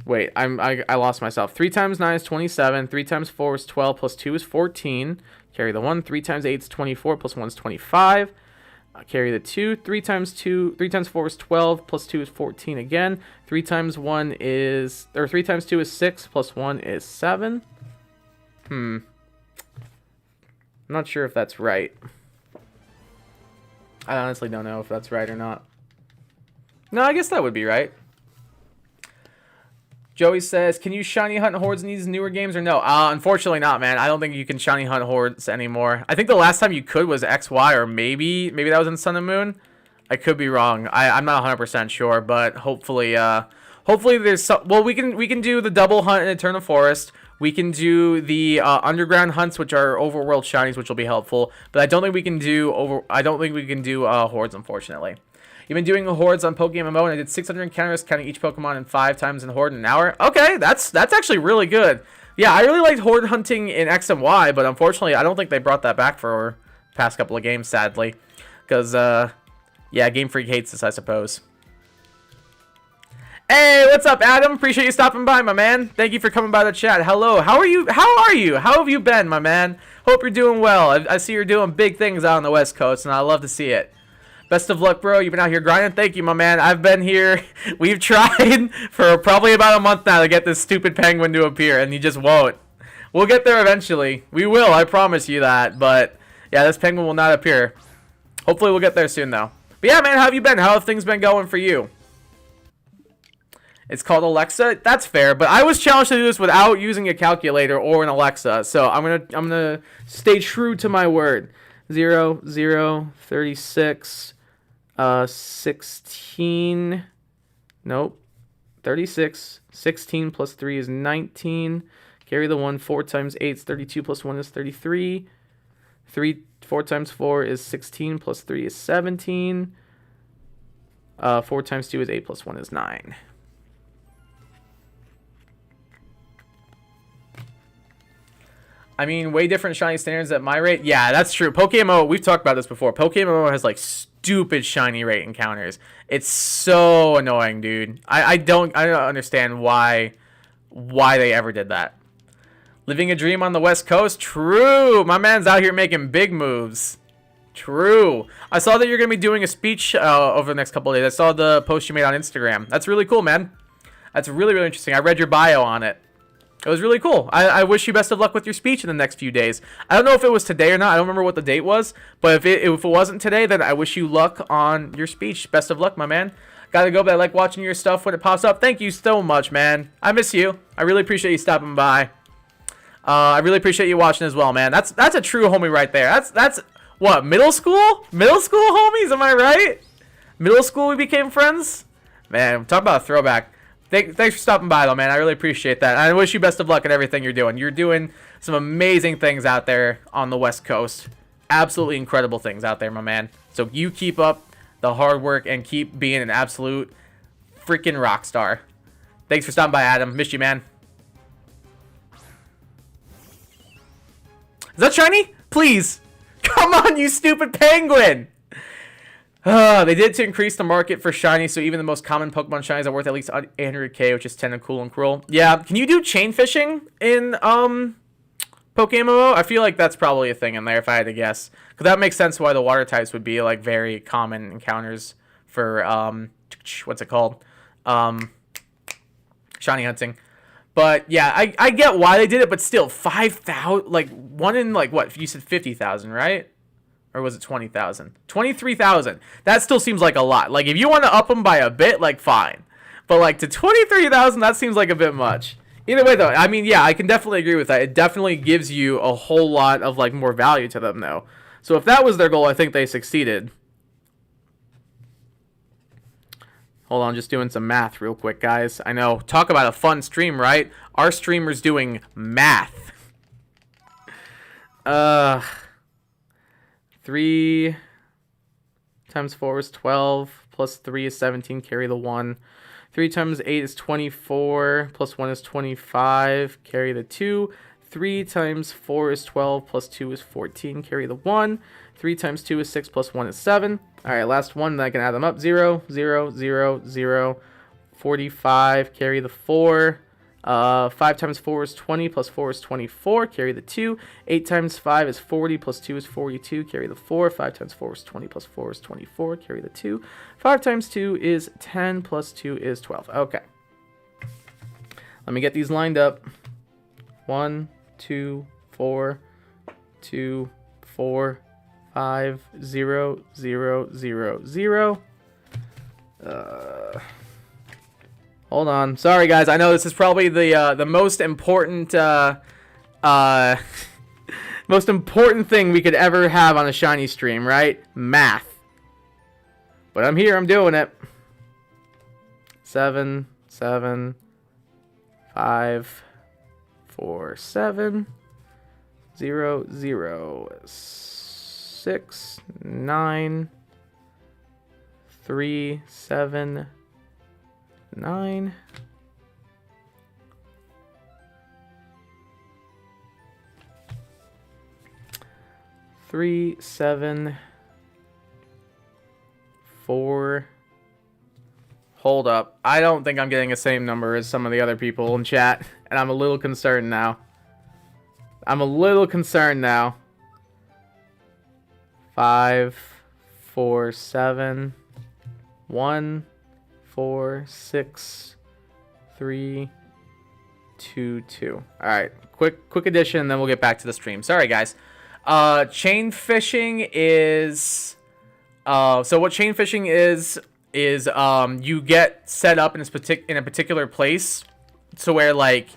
Wait, I lost myself. 3 times 9 is 27. 3 times 4 is 12. Plus 2 is 14. Carry the 1. 3 times 8 is 24. Plus 1 is 25. Carry the 2. 3 times 4 is 12. Plus 2 is 14 again. 3 times 2 is 6. Plus 1 is 7. I'm not sure if that's right. I honestly don't know if that's right or not. No, I guess that would be right. Joey says, can you shiny hunt hordes in these newer games or no? Unfortunately not, man. I don't think you can shiny hunt hordes anymore. I think the last time you could was XY, or maybe that was in Sun and Moon. I could be wrong. I'm not 100% sure, but hopefully there's some. Well, we can do the double hunt in Eternal Forest. We can do the underground hunts, which are overworld shinies, which will be helpful. But I don't think we can do hordes, unfortunately. You've been doing hordes on Pokemon MMO, and I did 600 encounters, counting each Pokemon in 5 times in horde in an hour. Okay, that's actually really good. Yeah, I really liked horde hunting in X and Y, but unfortunately, I don't think they brought that back for the past couple of games, sadly. Because, yeah, Game Freak hates this, I suppose. Hey, what's up, Adam? Appreciate you stopping by, my man. Thank you for coming by the chat. Hello, how are you? How have you been, my man? Hope you're doing well. I see you're doing big things out on the West Coast, and I love to see it. Best of luck, bro. You've been out here grinding. Thank you, my man. I've been here. We've tried for probably about a month now to get this stupid penguin to appear, and he just won't. We'll get there eventually. We will. I promise you that. But, yeah, this penguin will not appear. Hopefully we'll get there soon, though. But, yeah, man, how have you been? How have things been going for you? It's called Alexa. That's fair, but I was challenged to do this without using a calculator or an Alexa, so I'm gonna stay true to my word. 0, 0, 36, 16. Nope. 36. 16 plus 3 is 19. Carry the 1. 4 times 8 is 32 plus 1 is 33. 4 times 4 is 16 plus 3 is 17. 4 times 2 is 8 plus 1 is 9. I mean, way different shiny standards at my rate. Yeah, that's true. Pokémon, we've talked about this before. Pokémon has like stupid shiny rate encounters. It's so annoying, dude. I don't understand why they ever did that. Living a dream on the West Coast? True. My man's out here making big moves. True. I saw that you're going to be doing a speech over the next couple of days. I saw the post you made on Instagram. That's really cool, man. That's really, really interesting. I read your bio on it. It was really cool. I wish you best of luck with your speech in the next few days. I don't know if it was today or not. I don't remember what the date was. But if it wasn't today, then I wish you luck on your speech. Best of luck, my man. Gotta go, but I like watching your stuff when it pops up. Thank you so much, man. I miss you. I really appreciate you stopping by. I really appreciate you watching as well, man. That's a true homie right there. That's what, middle school? Middle school homies, am I right? Middle school we became friends? Man, talk about a throwback. Thanks for stopping by, though, man. I really appreciate that. I wish you best of luck in everything you're doing. You're doing some amazing things out there on the West Coast. Absolutely incredible things out there, my man. So you keep up the hard work and keep being an absolute freaking rock star. Thanks for stopping by, Adam. Miss you, man. Is that shiny? Please. Come on, you stupid penguin. They did to increase the market for shiny, so even the most common Pokemon shinies are worth at least 800k, which is 10 and cool and cruel. Yeah, can you do chain fishing in Pokemon MMO? I feel like that's probably a thing in there if I had to guess. Because that makes sense why the water types would be like very common encounters for what's it called? Shiny hunting. But yeah, I get why they did it, but still 5,000, like one in like what? You said 50,000, right? Or was it 20,000? 23,000. That still seems like a lot. Like, if you want to up them by a bit, like, fine. But, like, to 23,000, that seems like a bit much. Either way, though, I mean, yeah, I can definitely agree with that. It definitely gives you a whole lot of, like, more value to them, though. So if that was their goal, I think they succeeded. Hold on, just doing some math real quick, guys. I know, talk about a fun stream, right? Our streamer's doing math. 3 times 4 is 12, plus 3 is 17, carry the 1. 3 times 8 is 24, plus 1 is 25, carry the 2. 3 times 4 is 12, plus 2 is 14, carry the 1. 3 times 2 is 6, plus 1 is 7. Alright, last one, then I can add them up. 0, 0, 0, 0, 45, carry the 4. 5 times 4 is 20, plus 4 is 24, carry the 2. 8 times 5 is 40, plus 2 is 42, carry the 4. 5 times 4 is 20, plus 4 is 24, carry the 2. 5 times 2 is 10, plus 2 is 12. Okay. Let me get these lined up. 1, 2, 4, 2, 4, 5, 0, 0, 0, 0. Hold on. Sorry, guys. I know this is probably the most important most important thing we could ever have on a Shiny stream, right? Math. But I'm here. I'm doing it. 7, 7, 5, 4, 7, 0, 0, 6, 9, 3, 7, 9. 3, 7, 4. Hold up. I don't think I'm getting the same number as some of the other people in chat, and I'm a little concerned now. 5, 4, 7, 1, 4, 6, 3, 2, 2. All right, quick addition, and then we'll get back to the stream. Sorry, guys. Chain fishing is so what chain fishing is you get set up in a particular place, so where like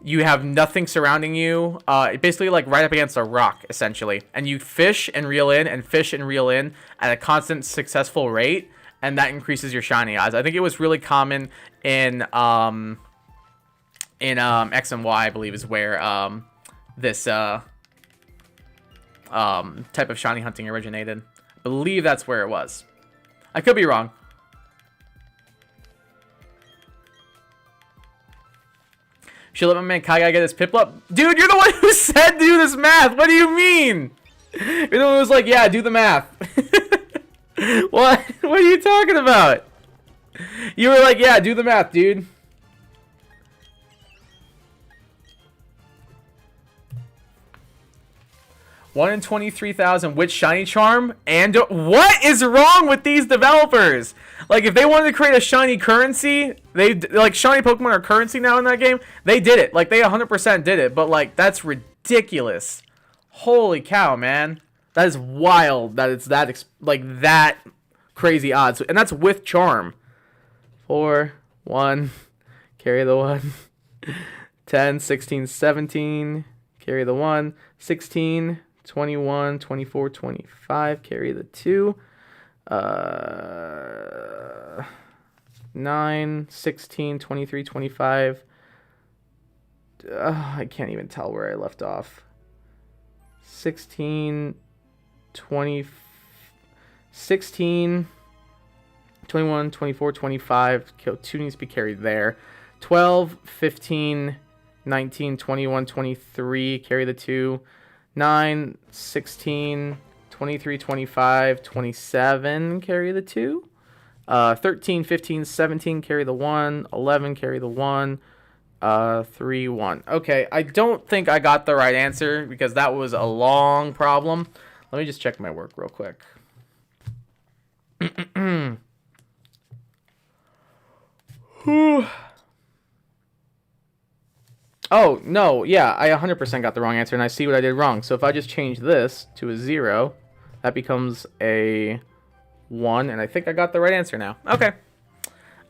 you have nothing surrounding you, basically like right up against a rock essentially, and you fish and reel in and fish and reel in at a constant successful rate, and that increases your shiny odds. I think it was really common in X and Y, I believe, is where this type of shiny hunting originated. I believe that's where it was. I could be wrong. Should let my man Kai get his Piplup? Dude, you're the one who said do this math. What do you mean? You're the one who was like, yeah, do the math. What? What are you talking about? You were like, yeah, do the math, dude. One in 23,000 which shiny charm? And what is wrong with these developers? Like, if they wanted to create a shiny currency, they like shiny Pokemon are currency now in that game. They did it. Like, they 100% did it. But like, that's ridiculous. Holy cow, man! That is wild. That it's that that crazy odds, and that's with charm. 4, 1, carry the 1. 10, 16, 17, carry the 1. 16. 21, 24, 25, carry the 2. 9, 16, 23, 25. I can't even tell where I left off. 16, 20, 16, 21, 24, 25. 2 needs to be carried there. 12, 15, 19, 21, 23, carry the 2. 9, 16, 23, 25, 27, carry the 2. 13, 15, 17, carry the 1. 11, carry the 1. 3, 1. Okay, I don't think I got the right answer because that was a long problem. Let me just check my work real quick. Oh, no, yeah, I 100% got the wrong answer, and I see what I did wrong. So if I just change this to a 0, that becomes a 1, and I think I got the right answer now. Okay.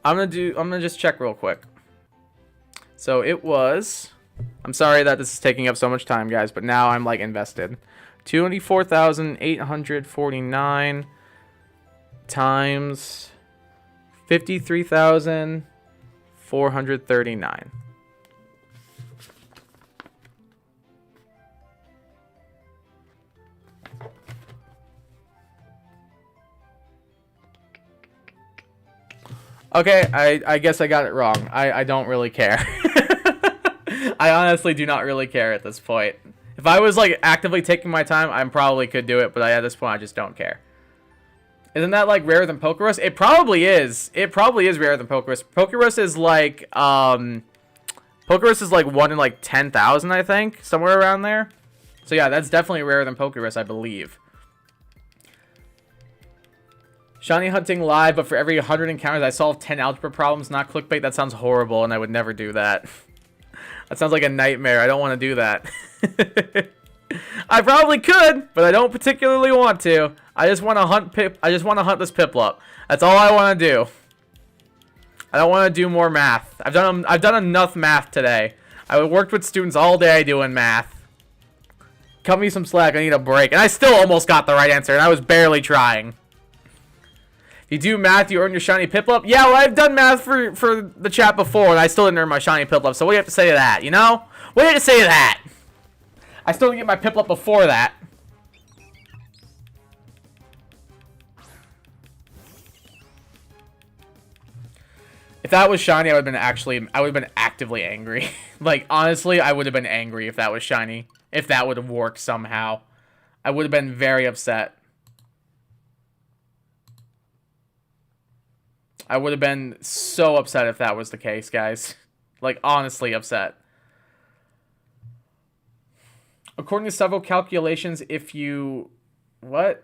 I'm gonna just check real quick. So it was... I'm sorry that this is taking up so much time, guys, but now I'm, like, invested. 24,849 times 53,439. Okay, I guess I got it wrong. I don't really care. I honestly do not really care at this point. If I was, like, actively taking my time, I probably could do it, but at this point, I just don't care. Isn't that, like, rarer than Pokerus? It probably is. It probably is rarer than Pokerus. Pokerus is, like, Pokerus is, like, 1 in, like, 10,000, I think. Somewhere around there. So, yeah, that's definitely rarer than Pokerus, I believe. Shiny hunting live, but for every 100 encounters, I solve 10 algebra problems, not clickbait. That sounds horrible, and I would never do that. That sounds like a nightmare. I don't want to do that. I probably could, but I don't particularly want to. I just want to hunt this Piplup. That's all I want to do. I don't want to do more math. I've done enough math today. I worked with students all day doing math. Cut me some slack. I need a break. And I still almost got the right answer, and I was barely trying. You do math, you earn your shiny Piplup? Yeah, well, I've done math for the chat before, and I still didn't earn my shiny Piplup, so what do you have to say to that, you know? What do you have to say to that? I still didn't get my Piplup before that. If that was shiny, I would have been actively angry. Like, honestly, I would have been angry if that was shiny. If that would have worked somehow. I would have been very upset. I would have been so upset if that was the case, guys. Like, honestly upset. According to several calculations, if you... What?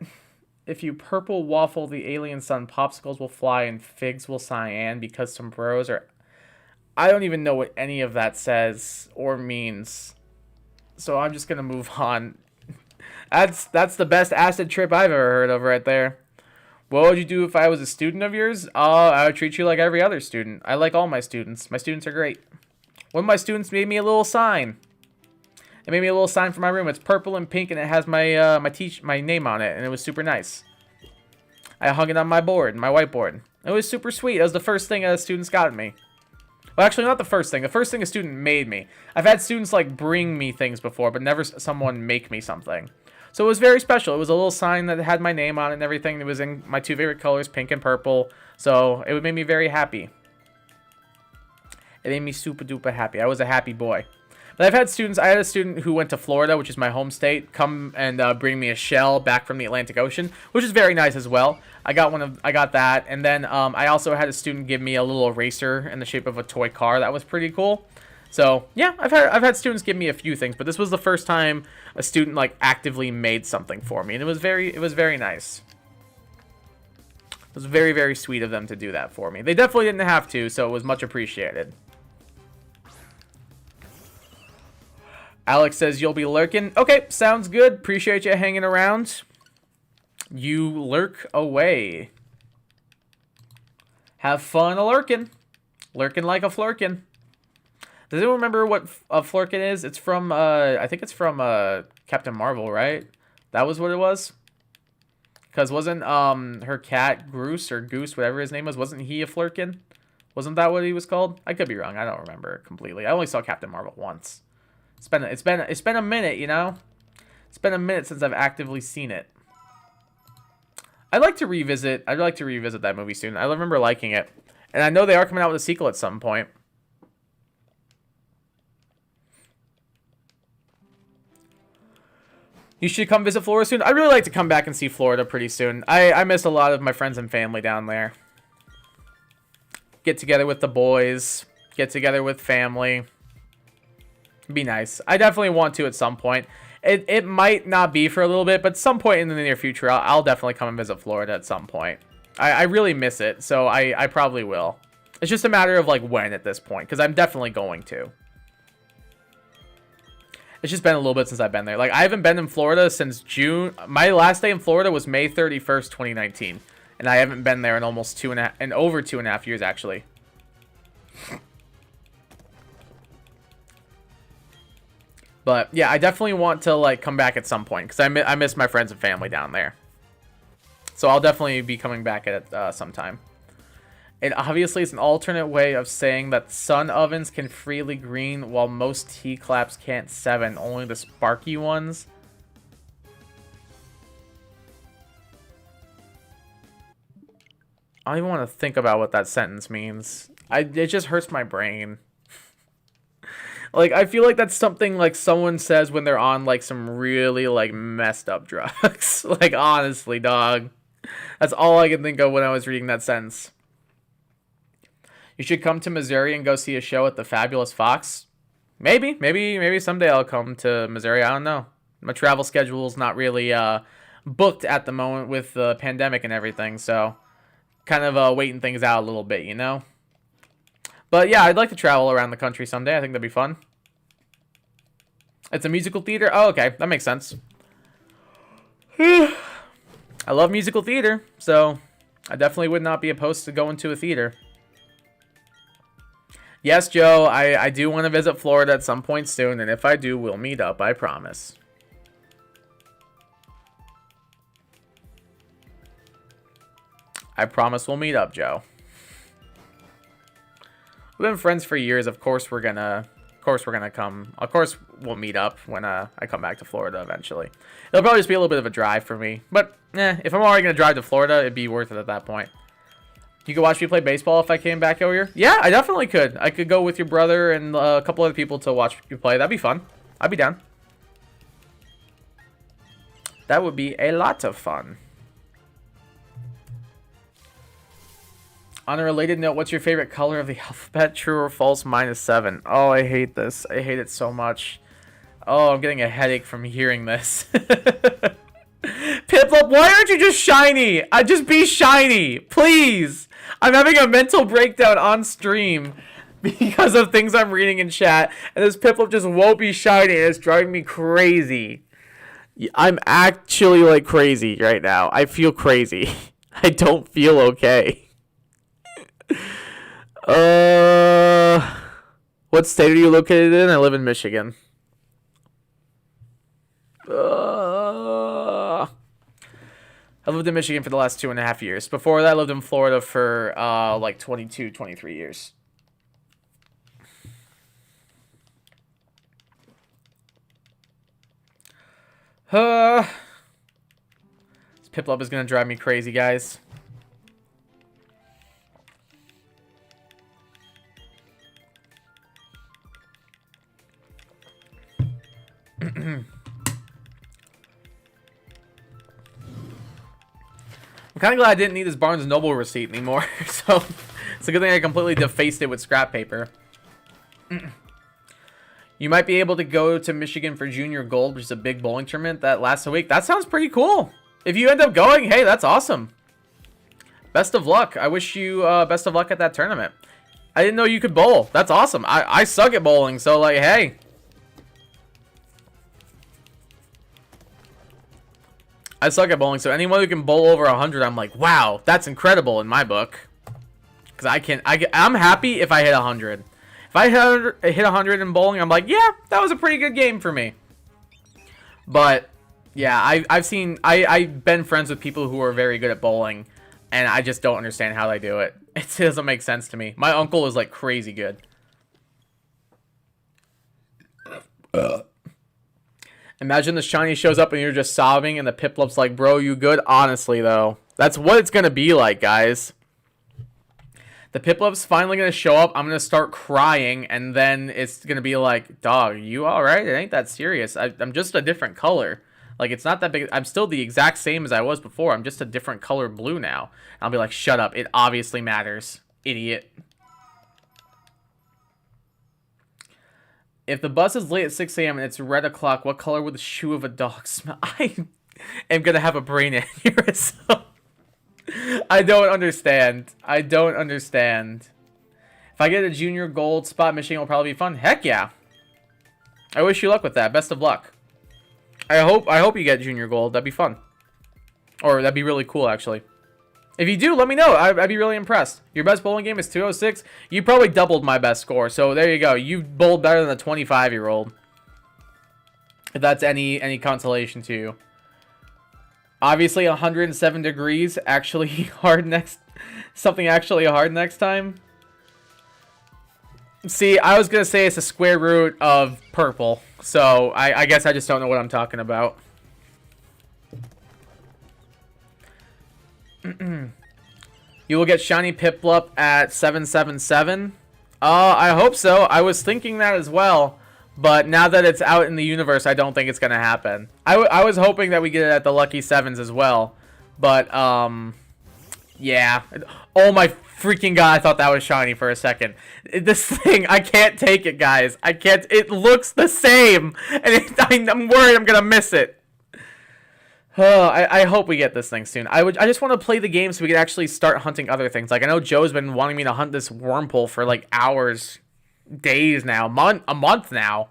If you purple waffle the alien sun, popsicles will fly and figs will cyan because sombreros are... I don't even know what any of that says or means. So I'm just going to move on. That's the best acid trip I've ever heard of right there. What would you do if I was a student of yours? I would treat you like every other student. I like all my students. My students are great. One of my students made me a little sign. It made me a little sign for my room. It's purple and pink, and it has my my name on it, and it was super nice. I hung it on my board, my whiteboard. It was super sweet. It was the first thing students got me. Well, actually, not the first thing. The first thing a student made me. I've had students, like, bring me things before, but never someone make me something. So it was very special. It was a little sign that had my name on it and everything. It was in my two favorite colors, pink and purple. So it made me very happy. It made me super duper happy. I was a happy boy. But I've had students. I had a student who went to Florida, which is my home state, come and bring me a shell back from the Atlantic Ocean, which is very nice as well. I got that, and then I also had a student give me a little eraser in the shape of a toy car. That was pretty cool. So yeah, I've had students give me a few things, but this was the first time a student like actively made something for me, and it was very nice. It was very, very sweet of them to do that for me. They definitely didn't have to, so it was much appreciated. Alex says you'll be lurking. Okay, sounds good. Appreciate you hanging around. You lurk away. Have fun a lurking. Lurking like a flurkin. Does anyone remember what a flurkin is? It's from, I think it's from Captain Marvel, right? That was what it was? Because wasn't her cat, Goose, or Goose, whatever his name was, wasn't he a flurkin? Wasn't that what he was called? I could be wrong. I don't remember completely. I only saw Captain Marvel once. It's been a minute, you know? It's been a minute since I've actively seen it. I'd like to revisit that movie soon. I remember liking it. And I know they are coming out with a sequel at some point. You should come visit Florida soon. I'd really like to come back and see Florida pretty soon. I miss a lot of my friends and family down there. Get together with the boys. Get together with family. Be nice. I definitely want to at some point. It might not be for a little bit, but some point in the near future, I'll definitely come and visit Florida at some point. I really miss it, so I probably will. It's just a matter of, like, when at this point, because I'm definitely going to. It's just been a little bit since I've been there. Like, I haven't been in Florida since June. My last day in Florida was May 31st, 2019. And I haven't been there in almost over 2.5 years, actually. But yeah, I definitely want to like come back at some point because I miss my friends and family down there. So I'll definitely be coming back at it sometime. It obviously is an alternate way of saying that sun ovens can freely green while most T-claps can't 7, only the sparky ones. I don't even want to think about what that sentence means. It just hurts my brain. Like, I feel like that's something, like, someone says when they're on, like, some really, like, messed up drugs. Like, honestly, dog. That's all I can think of when I was reading that sentence. You should come to Missouri and go see a show at the Fabulous Fox. Maybe someday I'll come to Missouri. I don't know. My travel schedule's not really booked at the moment with the pandemic and everything, so kind of waiting things out a little bit, you know? But yeah, I'd like to travel around the country someday. I think that'd be fun. It's a musical theater? Oh, okay. That makes sense. I love musical theater, so I definitely would not be opposed to going to a theater. Yes, Joe, I do want to visit Florida at some point soon, and if I do, we'll meet up, I promise. I promise we'll meet up, Joe. We've been friends for years. Of course we're gonna come. Of course we'll meet up when I come back to Florida eventually. It'll probably just be a little bit of a drive for me, but if I'm already gonna drive to Florida, it'd be worth it at that point. You could watch me play baseball if I came back over here. Yeah, I definitely could. I could go with your brother and a couple other people to watch you play. That'd be fun. I'd be down. That would be a lot of fun. On a related note, what's your favorite color of the alphabet? True or false? -7. Oh, I hate this. I hate it so much. Oh, I'm getting a headache from hearing this. Piplup, why aren't you just shiny? Just be shiny, please. I'm having a mental breakdown on stream because of things I'm reading in chat, and this Piplup just won't be shiny, and it's driving me crazy. I'm actually like crazy right now. I feel crazy. I don't feel okay. What state are you located in? I live in Michigan. I lived in Michigan for the last 2.5 years. Before that, I lived in Florida for like 22, 23 years. This Piplup is gonna drive me crazy, guys. I'm kind of glad I didn't need this Barnes & Noble receipt anymore. So it's a good thing I completely defaced it with scrap paper. You might be able to go to Michigan for Junior Gold, which is a big bowling tournament that lasts a week. That sounds pretty cool. If you end up going, hey, that's awesome. Best of luck. I wish you best of luck at that tournament. I didn't know you could bowl. That's awesome. I suck at bowling, so like, hey. I suck at bowling, so anyone who can bowl over 100, I'm like, wow, that's incredible in my book. Because I'm happy if I hit 100. If I hit 100 in bowling, I'm like, yeah, that was a pretty good game for me. But yeah, I've been friends with people who are very good at bowling, and I just don't understand how they do it. It doesn't make sense to me. My uncle is like crazy good. Imagine the shiny shows up and you're just sobbing and the Piplup's like, bro, you good? Honestly, though. That's what it's going to be like, guys. The Piplup's finally going to show up. I'm going to start crying. And then it's going to be like, dog, you all right? It ain't that serious. I'm just a different color. Like, it's not that big. I'm still the exact same as I was before. I'm just a different color blue now. I'll be like, shut up. It obviously matters. Idiot. If the bus is late at 6 a.m. and it's red o'clock, what color would the shoe of a dog smell? I am going to have a brain aneurysm. I don't understand. I don't understand. If I get a Junior Gold spot, Michigan will probably be fun. Heck yeah. I wish you luck with that. Best of luck. I hope you get Junior Gold. That'd be fun. Or that'd be really cool, actually. If you do, let me know. I'd be really impressed. Your best bowling game is 206. You probably doubled my best score. So there you go. You bowled better than a 25-year-old. If that's any consolation to you. Obviously, 107 degrees actually hard next... Something actually hard next time. See, I was going to say it's the square root of purple. So, I guess I just don't know what I'm talking about. You will get Shiny Piplup at 777. I hope so. I was thinking that as well. But now that it's out in the universe, I don't think it's going to happen. I was hoping that we get it at the Lucky 7s as well. But, yeah. Oh my freaking god, I thought that was shiny for a second. This thing, I can't take it, guys. I can't. It looks the same. And I'm worried I'm going to miss it. Oh, I hope we get this thing soon. I just want to play the game so we can actually start hunting other things. Like, I know Joe's been wanting me to hunt this Wurmple for, like, hours, days now, a month now.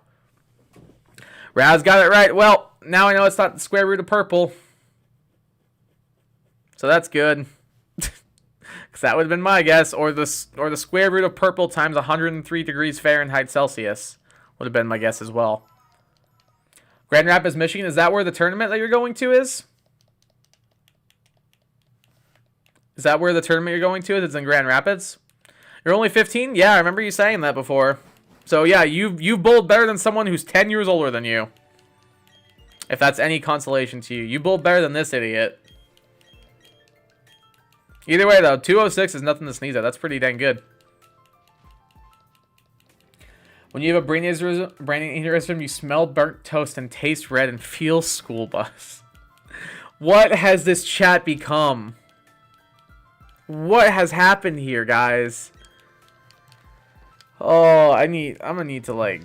Raz got it right. Well, now I know it's not the square root of purple. So that's good. Because that would have been my guess. Or the square root of purple times 103 degrees Fahrenheit Celsius would have been my guess as well. Grand Rapids, Michigan, is that where the tournament that you're going to is? Is that where the tournament you're going to is? It's in Grand Rapids? You're only 15? Yeah, I remember you saying that before. So yeah, you've bowled better than someone who's 10 years older than you. If that's any consolation to you. You bowled better than this idiot. Either way though, 206 is nothing to sneeze at. That's pretty dang good. When you have a brain aneurysm, you smell burnt toast and taste red and feel school bus. What has this chat become? What has happened here, guys? Oh, I'm gonna need to like,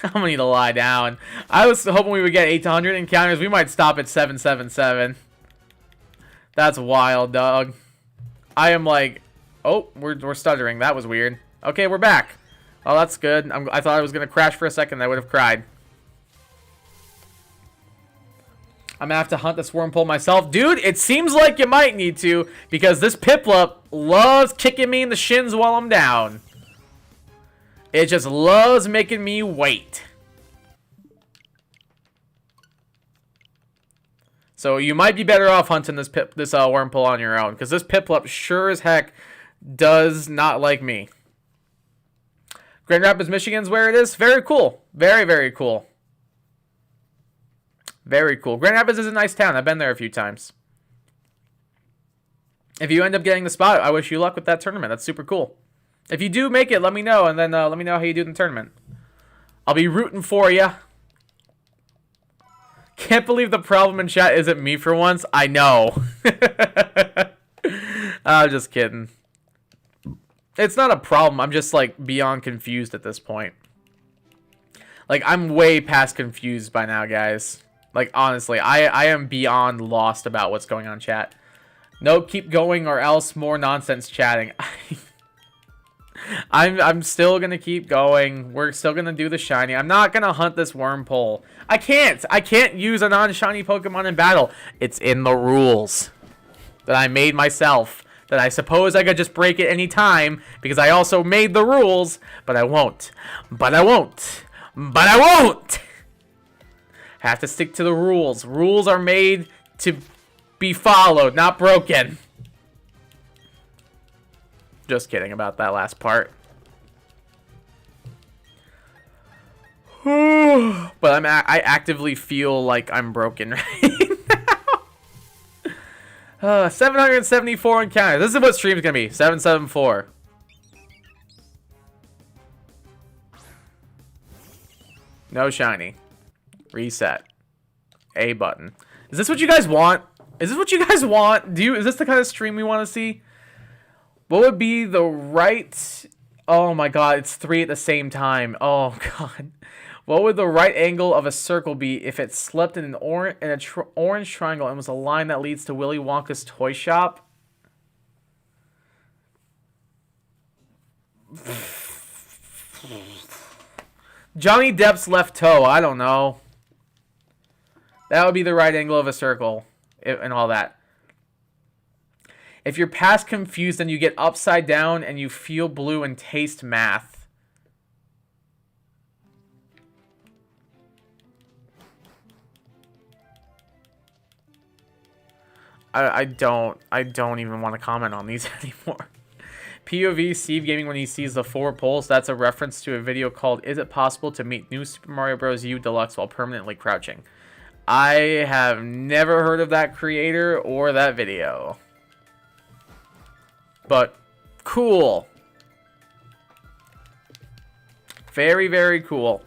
I'm gonna need to lie down. I was hoping we would get 800 encounters. We might stop at 777. That's wild, dog. I am like, oh, we're stuttering. That was weird. Okay, we're back. Oh, that's good. I thought I was going to crash for a second. I would have cried. I'm going to have to hunt this Wurmple myself. Dude, it seems like you might need to, because this Piplup loves kicking me in the shins while I'm down. It just loves making me wait. So you might be better off hunting this Wurmple on your own, because this Piplup sure as heck does not like me. Grand Rapids, Michigan's where it is. Very cool. Very, very cool. Very cool. Grand Rapids is a nice town. I've been there a few times. If you end up getting the spot, I wish you luck with that tournament. That's super cool. If you do make it, let me know, and then let me know how you do in the tournament. I'll be rooting for you. Can't believe the problem in chat isn't me for once. I know. I'm just kidding. It's not a problem. I'm just, like, beyond confused at this point. Like, I'm way past confused by now, guys. Like, honestly, I am beyond lost about what's going on, chat. No, keep going or else more nonsense chatting. I'm still gonna keep going. We're still gonna do the shiny. I'm not gonna hunt this Wurmple. I can't use a non-shiny Pokemon in battle. It's in the rules that I made myself. That I suppose I could just break at any time because I also made the rules, but I won't. But I won't. But I won't. Have to stick to the rules. Rules are made to be followed, not broken. Just kidding about that last part. But I actively feel like I'm broken right now. 774 encounters. This is what stream's gonna be. 774. No shiny. Reset. A button. Is this what you guys want? Is this what you guys want? Is this the kind of stream we want to see? What would be the right... Oh my god, it's 3 at the same time. Oh god. What would the right angle of a circle be if it slept in an orange triangle and was a line that leads to Willy Wonka's toy shop? Johnny Depp's left toe. I don't know. That would be the right angle of a circle and all that. If you're past confused, then you get upside down and you feel blue and taste math. I don't even want to comment on these anymore. POV Steve Gaming when he sees the 4 poles. That's a reference to a video called "Is it possible to meet New Super Mario Bros. U Deluxe while permanently crouching?" I have never heard of that creator or that video. But cool. Very, very cool.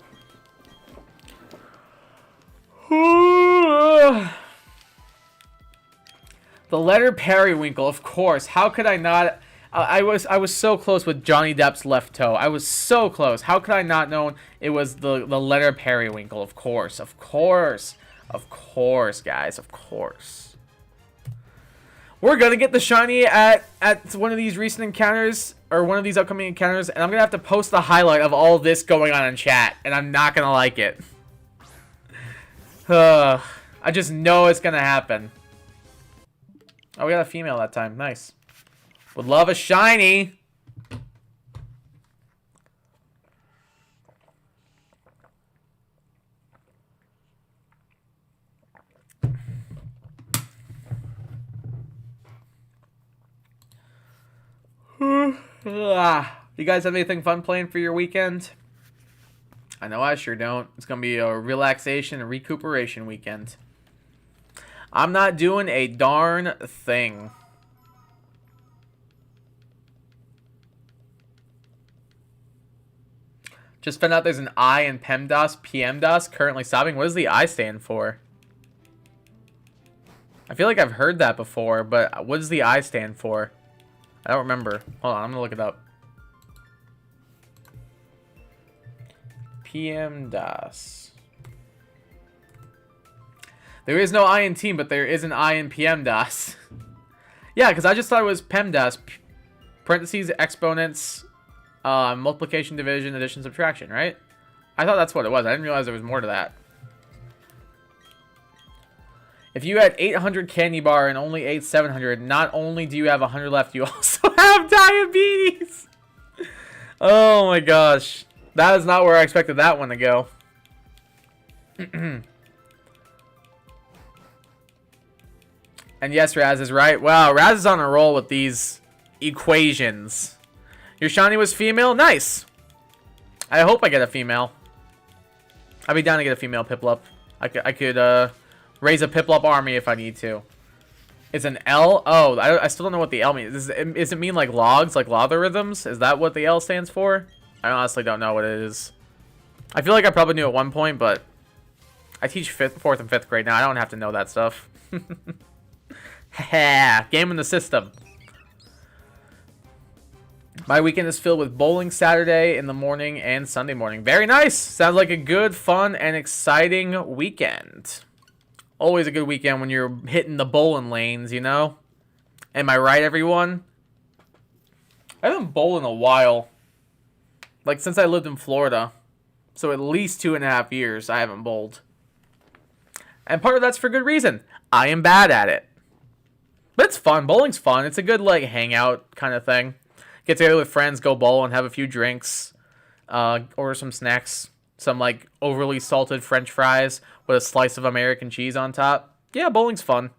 The letter Periwinkle, of course. How could I not? I was so close with Johnny Depp's left toe. I was so close. How could I not know it was the letter Periwinkle? Of course, of course, of course, guys, of course. We're gonna get the shiny at one of these recent encounters or one of these upcoming encounters, and I'm gonna have to post the highlight of all this going on in chat, and I'm not gonna like it. I just know it's gonna happen. Oh, we got a female that time. Nice. Would love a shiny. You guys have anything fun planned for your weekend? I know I sure don't. It's going to be a relaxation and recuperation weekend. I'm not doing a darn thing. Just found out there's an I in PEMDAS, currently sobbing. What does the I stand for? I feel like I've heard that before, but what does the I stand for? I don't remember. Hold on, I'm gonna look it up. PEMDAS. There is no I in team, but there is an I in PEMDAS. Yeah, because I just thought it was PEMDAS. Parentheses, exponents, multiplication, division, addition, subtraction, right? I thought that's what it was. I didn't realize there was more to that. If you had 800 candy bar and only ate 700, not only do you have 100 left, you also have diabetes. Oh my gosh. That is not where I expected that one to go. And yes, Raz is right. Wow, Raz is on a roll with these equations. Your shiny was female? Nice. I hope I get a female. I'd be down to get a female Piplup. I could raise a Piplup army if I need to. It's an L? Oh, I still don't know what the L means. Does it mean like logs, like logarithms? Is that what the L stands for? I honestly don't know what it is. I feel like I probably knew at one point, but I teach 4th and 5th grade now. I don't have to know that stuff. Game in the system. My weekend is filled with bowling Saturday in the morning and Sunday morning. Very nice. Sounds like a good, fun, and exciting weekend. Always a good weekend when you're hitting the bowling lanes, you know? Am I right, everyone? I haven't bowled in a while. Like, since I lived in Florida. So at least 2.5 years I haven't bowled. And part of that's for good reason. I am bad at it. But it's fun. Bowling's fun. It's a good, like, hangout kind of thing. Get together with friends, go bowl, and have a few drinks. Order some snacks. Some, like, overly salted French fries with a slice of American cheese on top. Yeah, bowling's fun.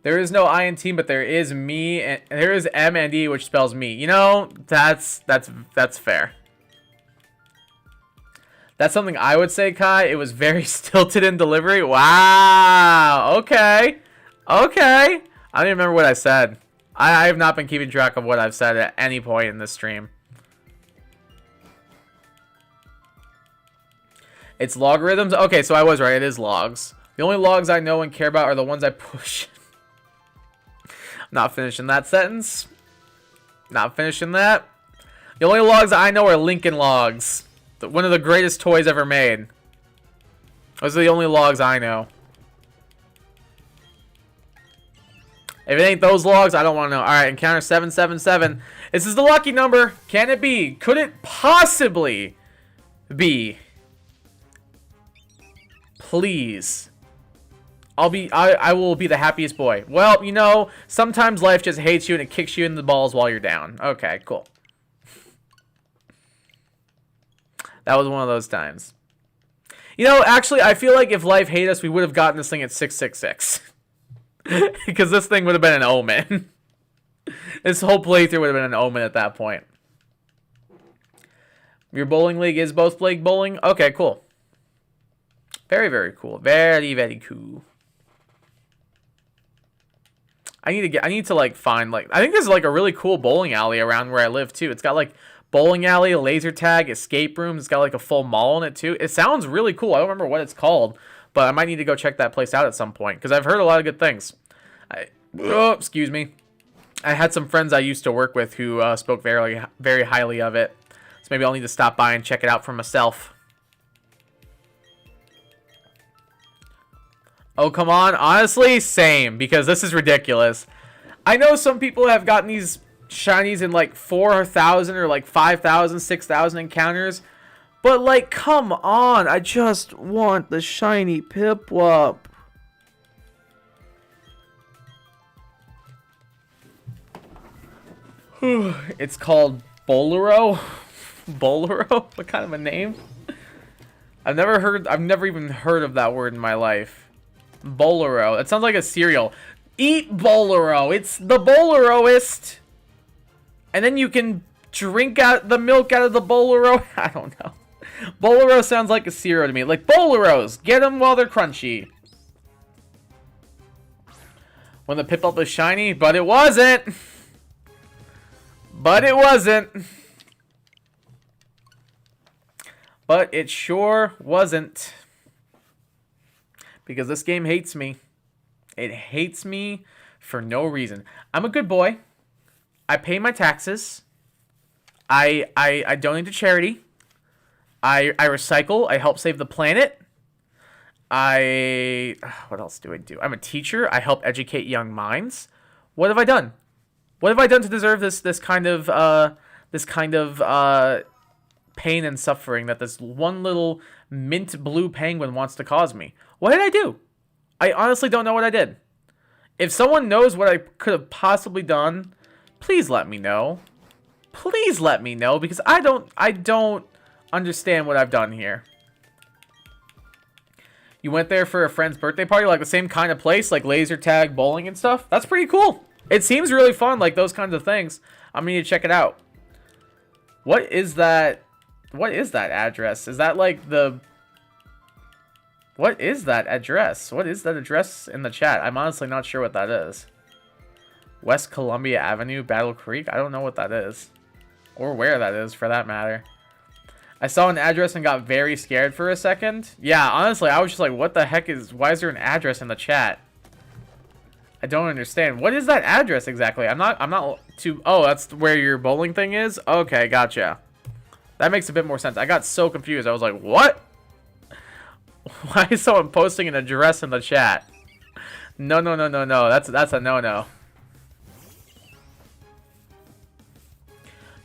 There is no I in team, but there is me, and there is M and E, which spells me. You know, that's fair. That's something I would say, Kai. It was very stilted in delivery. Wow. Okay. Okay. I don't even remember what I said. I have not been keeping track of what I've said at any point in this stream. It's logarithms? Okay, so I was right. It is logs. The only logs I know and care about are the ones I push. Not finishing that sentence. Not finishing that. The only logs I know are Lincoln logs. One of the greatest toys ever made. Those are the only logs I know. If it ain't those logs, I don't want to know. Alright, encounter 777. This is the lucky number. Can it be? Could it possibly be? Please. I will be the happiest boy. Well, you know, sometimes life just hates you and it kicks you in the balls while you're down. Okay, cool. That was one of those times. You know, actually, I feel like if life hated us, we would have gotten this thing at 666. Because this thing would have been an omen. This whole playthrough would have been an omen at that point. Your bowling league is both Blake Bowling? Okay, cool. Very, very cool. Very, very cool. I need to like find like, I think there's like a really cool bowling alley around where I live too. It's got like bowling alley, a laser tag, escape room. It's got like a full mall in it too. It sounds really cool. I don't remember what it's called, but I might need to go check that place out at some point because I've heard a lot of good things. Excuse me. I had some friends I used to work with who spoke very, very highly of it. So maybe I'll need to stop by and check it out for myself. Oh, come on. Honestly, same, because this is ridiculous. I know some people have gotten these shinies in like 4,000 or like 5,000, 6,000 encounters. But like, come on. I just want the shiny Piplup. It's called Bolero. Bolero? What kind of a name? I've never even heard of that word in my life. Bolero. It sounds like a cereal. Eat Bolero. It's the Boleroist. And then you can drink out the milk out of the Bolero. I don't know. Bolero sounds like a cereal to me. Like Boleros. Get them while they're crunchy. When the Piplup was shiny, but it wasn't. But it wasn't. But it sure wasn't. Because this game hates me. It hates me for no reason. I'm a good boy. I pay my taxes. I donate to charity. I recycle. I help save the planet. What else do I do? I'm a teacher. I help educate young minds. What have I done? What have I done to deserve this kind of pain and suffering that this one little mint blue penguin wants to cause me? What did I do? I honestly don't know what I did. If someone knows what I could have possibly done, please let me know. Please let me know, because I don't understand what I've done here. You went there for a friend's birthday party, like the same kind of place, like laser tag, bowling and stuff? That's pretty cool. It seems really fun, like those kinds of things. I'm gonna need to check it out. What is that? What is that address? Is that like the... What is that address? What is that address in the chat? I'm honestly not sure what that is. West Columbia Avenue, Battle Creek? I don't know what that is. Or where that is, for that matter. I saw an address and got very scared for a second. Yeah, honestly, I was just like, what the heck is... Why is there an address in the chat? I don't understand. What is that address exactly? I'm not too... Oh, that's where your bowling thing is? Okay, gotcha. That makes a bit more sense. I got so confused. I was like, what? Why is someone posting an address in the chat? No. That's a no-no.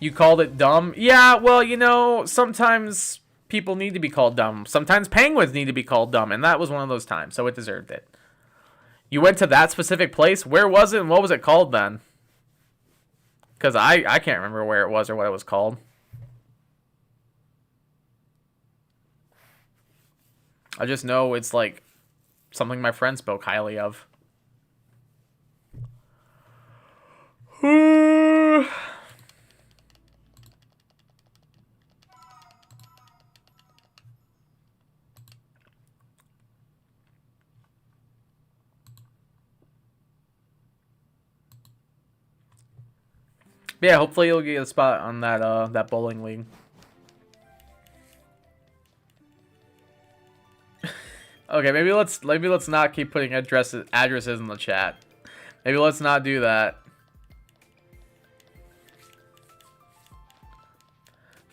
You called it dumb? Yeah, well, you know, sometimes people need to be called dumb. Sometimes penguins need to be called dumb, and that was one of those times, so it deserved it. You went to that specific place? Where was it, and what was it called then? Because I can't remember where it was or what it was called. I just know it's like something my friend spoke highly of. Yeah, hopefully you'll get a spot on that that bowling league. Okay, maybe let's not keep putting addresses in the chat. Maybe let's not do that.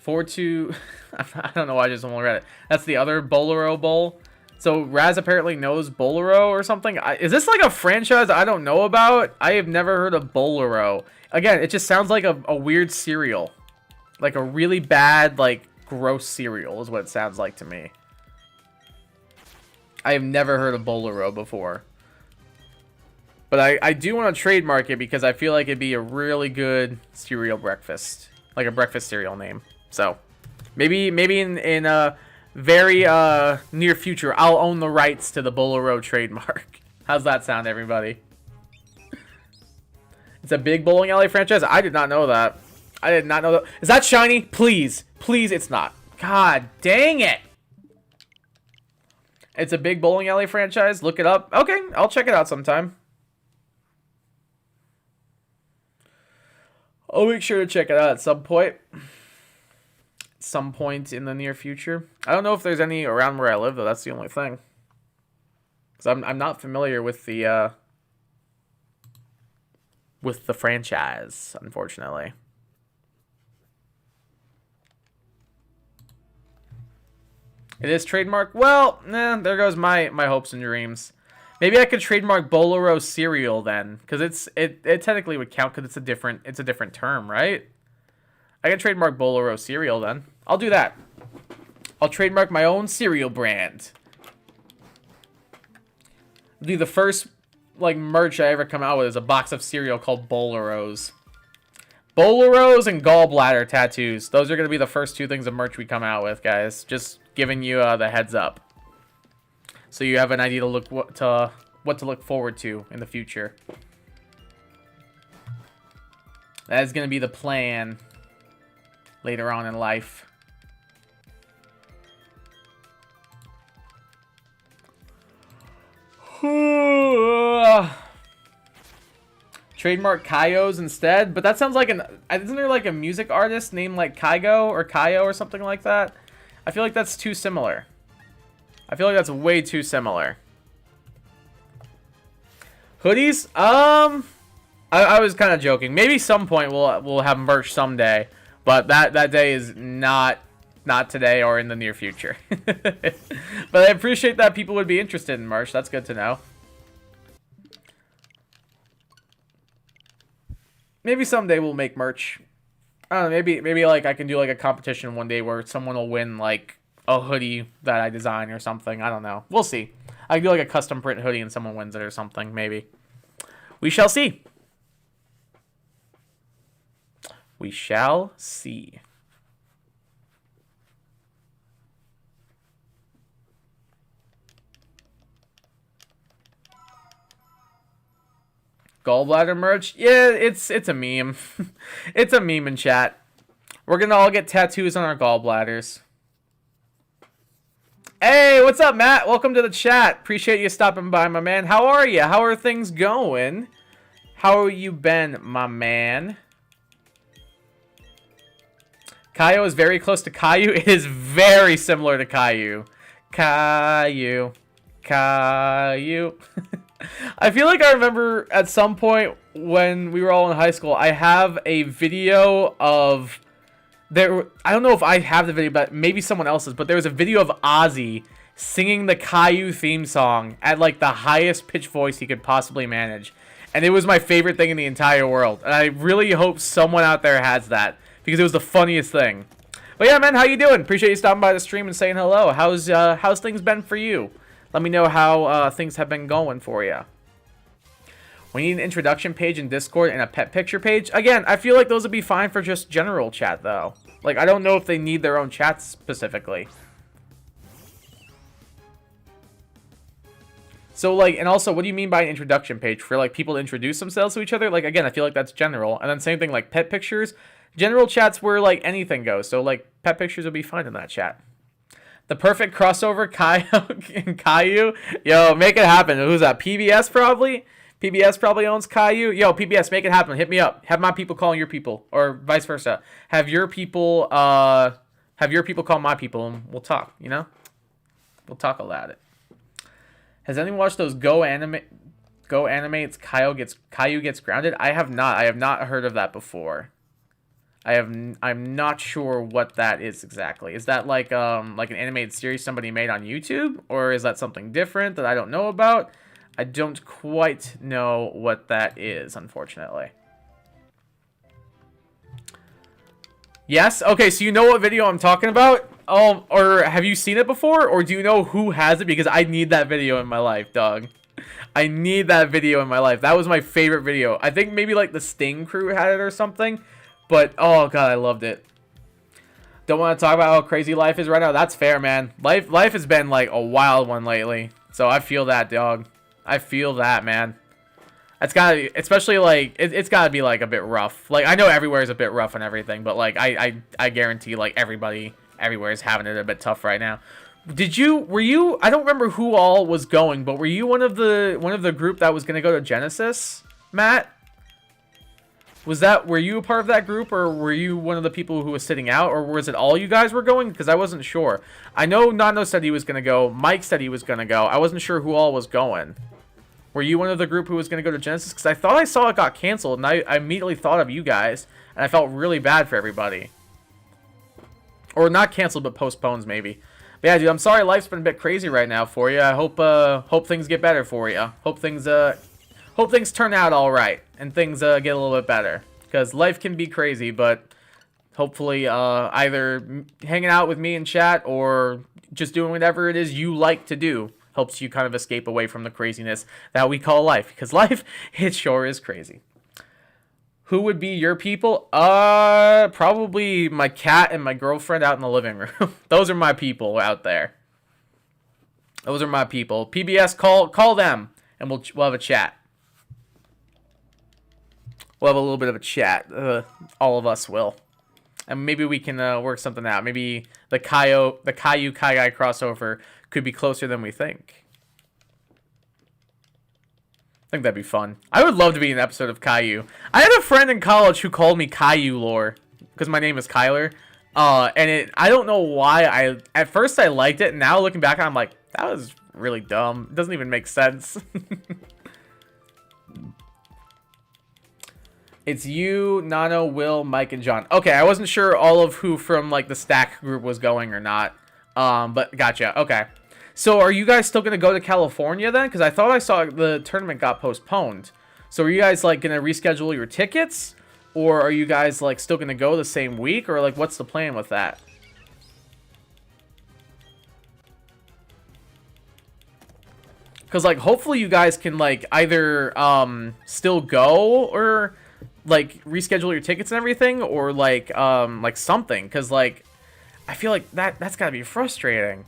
4-2. I don't know why I just only read it. That's the other Bolero Bowl. So Raz apparently knows Bolero or something. Is this like a franchise I don't know about? I have never heard of Bolero. Again, it just sounds like a weird cereal. Like a really bad, like, gross cereal is what it sounds like to me. I have never heard of Bolero before. But I do want to trademark it because I feel like it'd be a really good cereal breakfast. Like a breakfast cereal name. So, Maybe in a very near future, I'll own the rights to the Bolero trademark. How's that sound, everybody? It's a big bowling alley franchise? I did not know that. I did not know that. Is that shiny? Please. Please, it's not. God dang it. It's a big bowling alley franchise. Look it up. Okay, I'll check it out sometime. I'll make sure to check it out at some point. Some point in the near future. I don't know if there's any around where I live, though. That's the only thing. Because I'm not familiar with the franchise, unfortunately. It is trademark. Well, there goes my hopes and dreams. Maybe I could trademark Bolero cereal then, because it technically would count because it's a different term, right? I can trademark Bolero cereal then. I'll do that. I'll trademark my own cereal brand. It'll be the first like merch I ever come out with is a box of cereal called Boleros. Boleros and gallbladder tattoos. Those are going to be the first two things of merch we come out with, guys. Just giving you the heads up. So you have an idea to what to look forward to in the future. That is going to be the plan later on in life. Trademark Kaios instead, but that sounds like isn't there like a music artist named like Kygo or Kaio or something like that? I feel like that's too similar. I feel like that's way too similar. Hoodies? I was kind of joking. Maybe some point we'll have merch someday, but that day is not today or in the near future. But I appreciate that people would be interested in merch. That's good to know. Maybe someday we'll make merch. I don't know, maybe like I can do like a competition one day where someone will win like a hoodie that I design or something. I don't know. We'll see. I can do like a custom print hoodie and someone wins it or something. Maybe. We shall see. We shall see. Gallbladder merch? Yeah, it's a meme. It's a meme in chat. We're gonna all get tattoos on our gallbladders. Hey, what's up, Matt? Welcome to the chat. Appreciate you stopping by, my man. How are you? How are things going? How you been, my man? Kaio is very close to Caillou. It is very similar to Caillou. Caillou. Caillou. I feel like I remember at some point when we were all in high school, I have a video of... I don't know if I have the video, but maybe someone else's, but there was a video of Ozzy singing the Caillou theme song at like the highest pitch voice he could possibly manage. And it was my favorite thing in the entire world. And I really hope someone out there has that, because it was the funniest thing. But yeah, man, how you doing? Appreciate you stopping by the stream and saying hello. How's things been for you? Let me know how things have been going for you. We need an introduction page in Discord and a pet picture page. Again, I feel like those would be fine for just general chat, though. Like, I don't know if they need their own chats specifically. So, like, and also, what do you mean by an introduction page? For, like, people to introduce themselves to each other? Like, again, I feel like that's general. And then same thing, like, pet pictures. General chats where, like, anything goes. So, like, pet pictures would be fine in that chat. The perfect crossover, Kaio and Caillou. Yo, make it happen. Who's that? PBS probably? PBS probably owns Caillou. Yo, PBS, make it happen. Hit me up. Have my people call your people, or vice versa. Have your people call my people, and we'll talk. You know, we'll talk about it. Has anyone watched those Go Animates? Caillou gets grounded. I have not. I have not heard of that before. I'm not sure what that is exactly. Is that like an animated series somebody made on YouTube, or is that something different that I don't know about? I don't quite know what that is, unfortunately. Yes? Okay, so you know what video I'm talking about? Or have you seen it before? Or do you know who has it? Because I need that video in my life, dog. I need that video in my life. That was my favorite video. I think maybe like the Sting crew had it or something. But, oh god, I loved it. Don't want to talk about how crazy life is right now. That's fair, man. Life has been like a wild one lately. So I feel that, dog. I feel that, man. It's gotta, especially like it's gotta be like a bit rough. Like I know everywhere is a bit rough and everything, but like I guarantee like everybody everywhere is having it a bit tough right now. Were you? I don't remember who all was going, but were you one of the group that was gonna go to Genesis, Matt? Were you a part of that group, or were you one of the people who was sitting out, or was it all you guys were going? Because I wasn't sure. I know Nano said he was gonna go. Mike said he was gonna go. I wasn't sure who all was going. Were you one of the group who was gonna go to Genesis? Because I thought I saw it got canceled, and I immediately thought of you guys, and I felt really bad for everybody. Or not canceled, but postponed maybe. But yeah, dude, I'm sorry life's been a bit crazy right now for you. I hope things get better for you. Hope things turn out all right and things get a little bit better. Because life can be crazy, but hopefully either hanging out with me in chat or just doing whatever it is you like to do helps you kind of escape away from the craziness that we call life. Because life, it sure is crazy. Who would be your people? Probably my cat and my girlfriend out in the living room. Those are my people out there. Those are my people. PBS, call them, and we'll have a chat. We'll have a little bit of a chat. All of us will, and maybe we can work something out. Maybe the Caillou Kai crossover could be closer than we think. I think that'd be fun. I would love to be in an episode of Caillou. I had a friend in college who called me Caillou Lore because my name is Kyler. And I don't know why at first I liked it, and now looking back, I'm like, that was really dumb. It doesn't even make sense. It's you, Nano, Will, Mike, and John. Okay, I wasn't sure all of who from like the Stack group was going or not. But gotcha. Okay. So are you guys still going to go to California then? Because I thought I saw the tournament got postponed. So are you guys like going to reschedule your tickets? Or are you guys like still going to go the same week? Or like what's the plan with that? Because like hopefully you guys can like either still go or like reschedule your tickets and everything. Or like something. Because like I feel like that's got to be frustrating.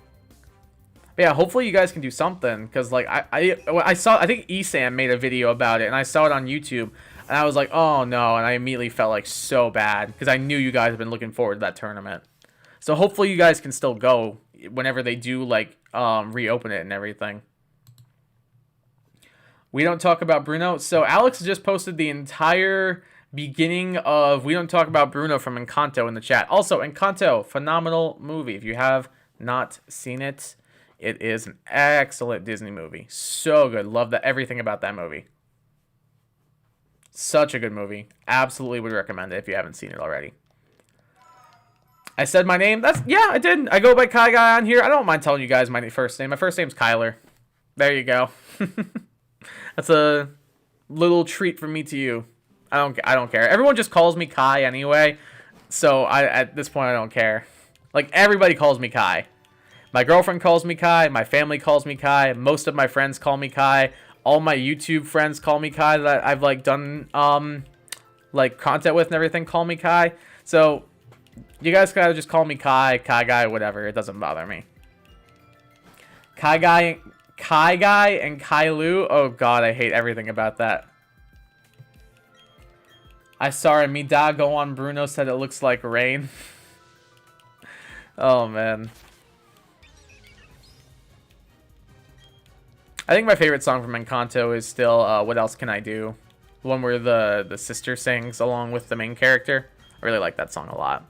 But yeah, hopefully you guys can do something, because like I saw, I think Esam made a video about it, and I saw it on YouTube, and I was like, oh no, and I immediately felt like so bad, because I knew you guys have been looking forward to that tournament. So hopefully you guys can still go whenever they do like reopen it and everything. We don't talk about Bruno. So Alex just posted the entire beginning of We Don't Talk About Bruno from Encanto in the chat. Also, Encanto, phenomenal movie. If you have not seen it, it is an excellent Disney movie. So good. Love everything about that movie. Such a good movie. Absolutely would recommend it if you haven't seen it already. I said my name. Yeah, I did. I go by Kai Guy on here. I don't mind telling you guys my first name. My first name's Kyler. There you go. That's a little treat from me to you. I don't care. Everyone just calls me Kai anyway. So at this point I don't care. Like everybody calls me Kai. My girlfriend calls me Kai. My family calls me Kai. Most of my friends call me Kai. All my YouTube friends call me Kai that I've like done like content with and everything call me Kai. So you guys gotta just call me Kai Guy, whatever. It doesn't bother me. Kai Guy and Kailou. Oh god, I hate everything about that. I sorry, mi da go on. Bruno said it looks like rain. Oh man. I think my favorite song from Encanto is still What Else Can I Do? The one where the sister sings along with the main character. I really like that song a lot.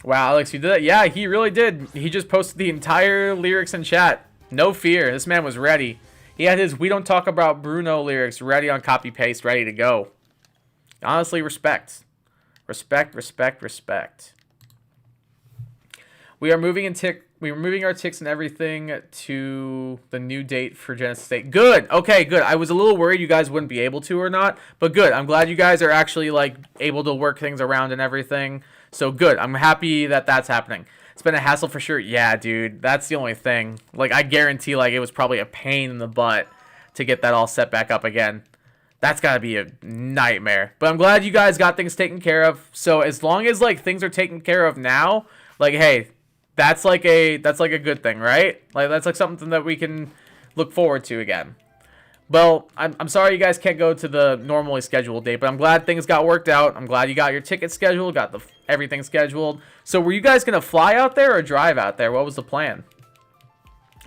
Wow, Alex, you did that? Yeah, he really did. He just posted the entire lyrics in chat. No fear. This man was ready. He had his We Don't Talk About Bruno lyrics ready on copy-paste, ready to go. Honestly, respect. Respect, respect, respect. We are moving our ticks and everything to the new date for Genesis State. Good. Okay, good. I was a little worried you guys wouldn't be able to or not, but good. I'm glad you guys are actually like able to work things around and everything. So good. I'm happy that that's happening. It's been a hassle for sure. Yeah, dude. That's the only thing. Like I guarantee like it was probably a pain in the butt to get that all set back up again. That's gotta be a nightmare. But I'm glad you guys got things taken care of. So as long as like things are taken care of now, like hey, that's like a good thing, right? Like that's like something that we can look forward to again. Well, I'm sorry you guys can't go to the normally scheduled date, but I'm glad things got worked out. I'm glad you got your ticket scheduled, got everything scheduled. So were you guys gonna fly out there or drive out there? What was the plan?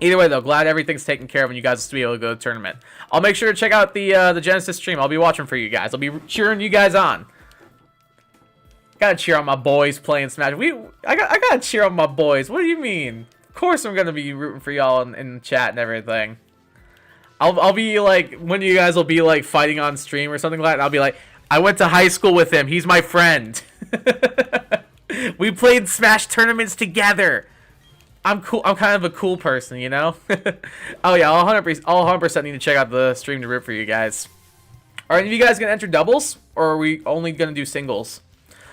Either way, though, glad everything's taken care of and you guys will be able to go to the tournament. I'll make sure to check out the Genesis stream. I'll be watching for you guys. I'll be cheering you guys on. Gotta cheer on my boys playing Smash. I gotta cheer on my boys. What do you mean? Of course I'm gonna be rooting for y'all in chat and everything. I'll be like, when you guys will be like fighting on stream or something like that, I'll be like, I went to high school with him. He's my friend. We played Smash tournaments together. I'm cool. I'm kind of a cool person, you know? Oh, yeah. I'll 100% need to check out the stream to root for you guys. Are any of you guys going to enter doubles? Or are we only going to do singles?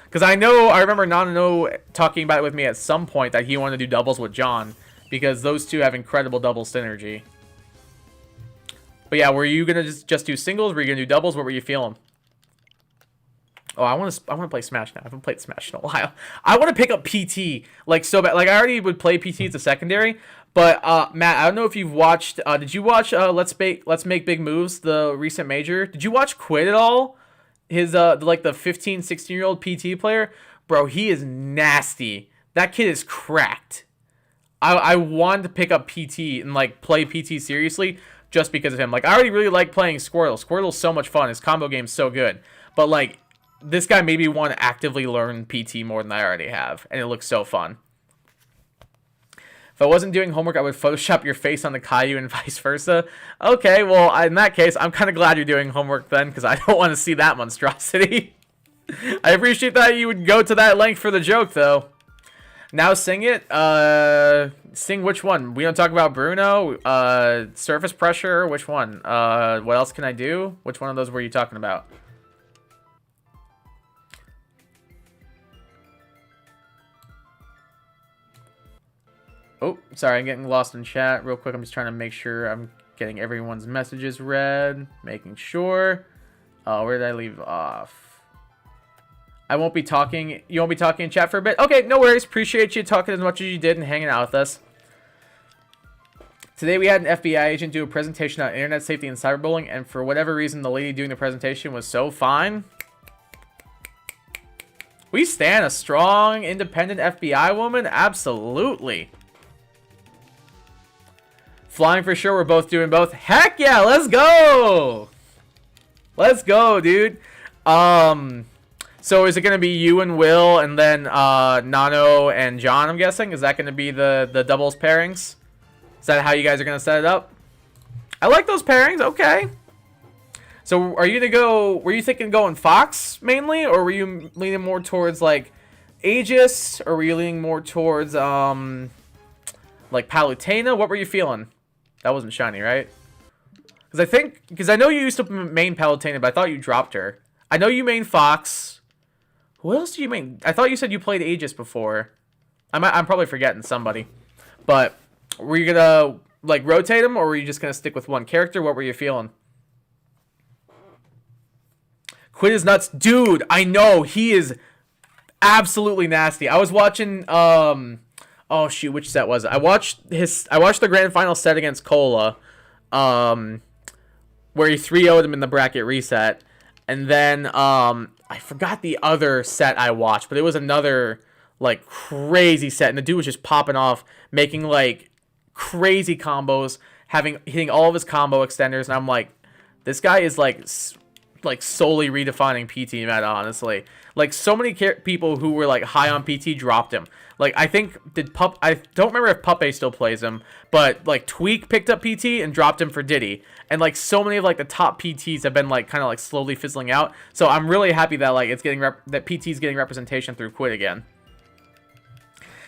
Because I remember Nano talking about it with me at some point that he wanted to do doubles with John. Because those two have incredible double synergy. But yeah, were you going to just do singles? Were you going to do doubles? What were you feeling? Oh, I want to play Smash now. I haven't played Smash in a while. I want to pick up PT like so bad. Like I already would play PT as a secondary, but Matt, I don't know if you've watched. Did you watch Let's Make Big Moves, the recent major? Did you watch Quid at all? His like the 15, 16-year-old PT player, bro. He is nasty. That kid is cracked. I wanted to pick up PT and like play PT seriously just because of him. Like I already really like playing Squirtle. Squirtle's so much fun. His combo game's so good, but like. This guy made me want to actively learn PT more than I already have, and it looks so fun. If I wasn't doing homework, I would Photoshop your face on the Caillou and vice versa. Okay, well, in that case, I'm kind of glad you're doing homework then, because I don't want to see that monstrosity. I appreciate that you would go to that length for the joke, though. Now sing it. Sing which one? We don't talk about Bruno. Surface pressure. Which one? What else can I do? Which one of those were you talking about? Oh, sorry, I'm getting lost in chat. Real quick, I'm just trying to make sure I'm getting everyone's messages read. Making sure. Where did I leave off? I won't be talking. You won't be talking in chat for a bit? Okay, no worries. Appreciate you talking as much as you did and hanging out with us. Today we had an FBI agent do a presentation on internet safety and cyberbullying, and for whatever reason, the lady doing the presentation was so fine. We stand a strong, independent FBI woman? Absolutely. Flying for sure. We're both doing both. Heck yeah, let's go. Let's go, dude. So is it going to be you and Will and then Nano and John, I'm guessing? Is that going to be the doubles pairings? Is that how you guys are going to set it up? I like those pairings. Okay. So are you going to go, were you thinking going Fox mainly? Or were you leaning more towards like Aegis? Or were you leaning more towards like Palutena? What were you feeling? That wasn't Shiny, right? Because I know you used to main Palutena, but I thought you dropped her. I know you main Fox. Who else do you main? I thought you said you played Aegis before. I'm probably forgetting somebody. But were you gonna like rotate them, or were you just gonna stick with one character? What were you feeling? Quinn is nuts, dude. I know he is absolutely nasty. I was watching. Oh shoot, which set was it? I watched the grand final set against Cola, where he 3-0'd him in the bracket reset, and then I forgot the other set I watched, but it was another like crazy set, and the dude was just popping off, making like crazy combos, hitting all of his combo extenders, and I'm like, this guy is like solely redefining PT meta, honestly. Like so many people who were like high on PT dropped him. Like I think I don't remember if Puppet still plays him, but like Tweak picked up PT and dropped him for Diddy. And like so many of like the top PTs have been like kind of like slowly fizzling out. So I'm really happy that like it's getting that PT's getting representation through Quid again.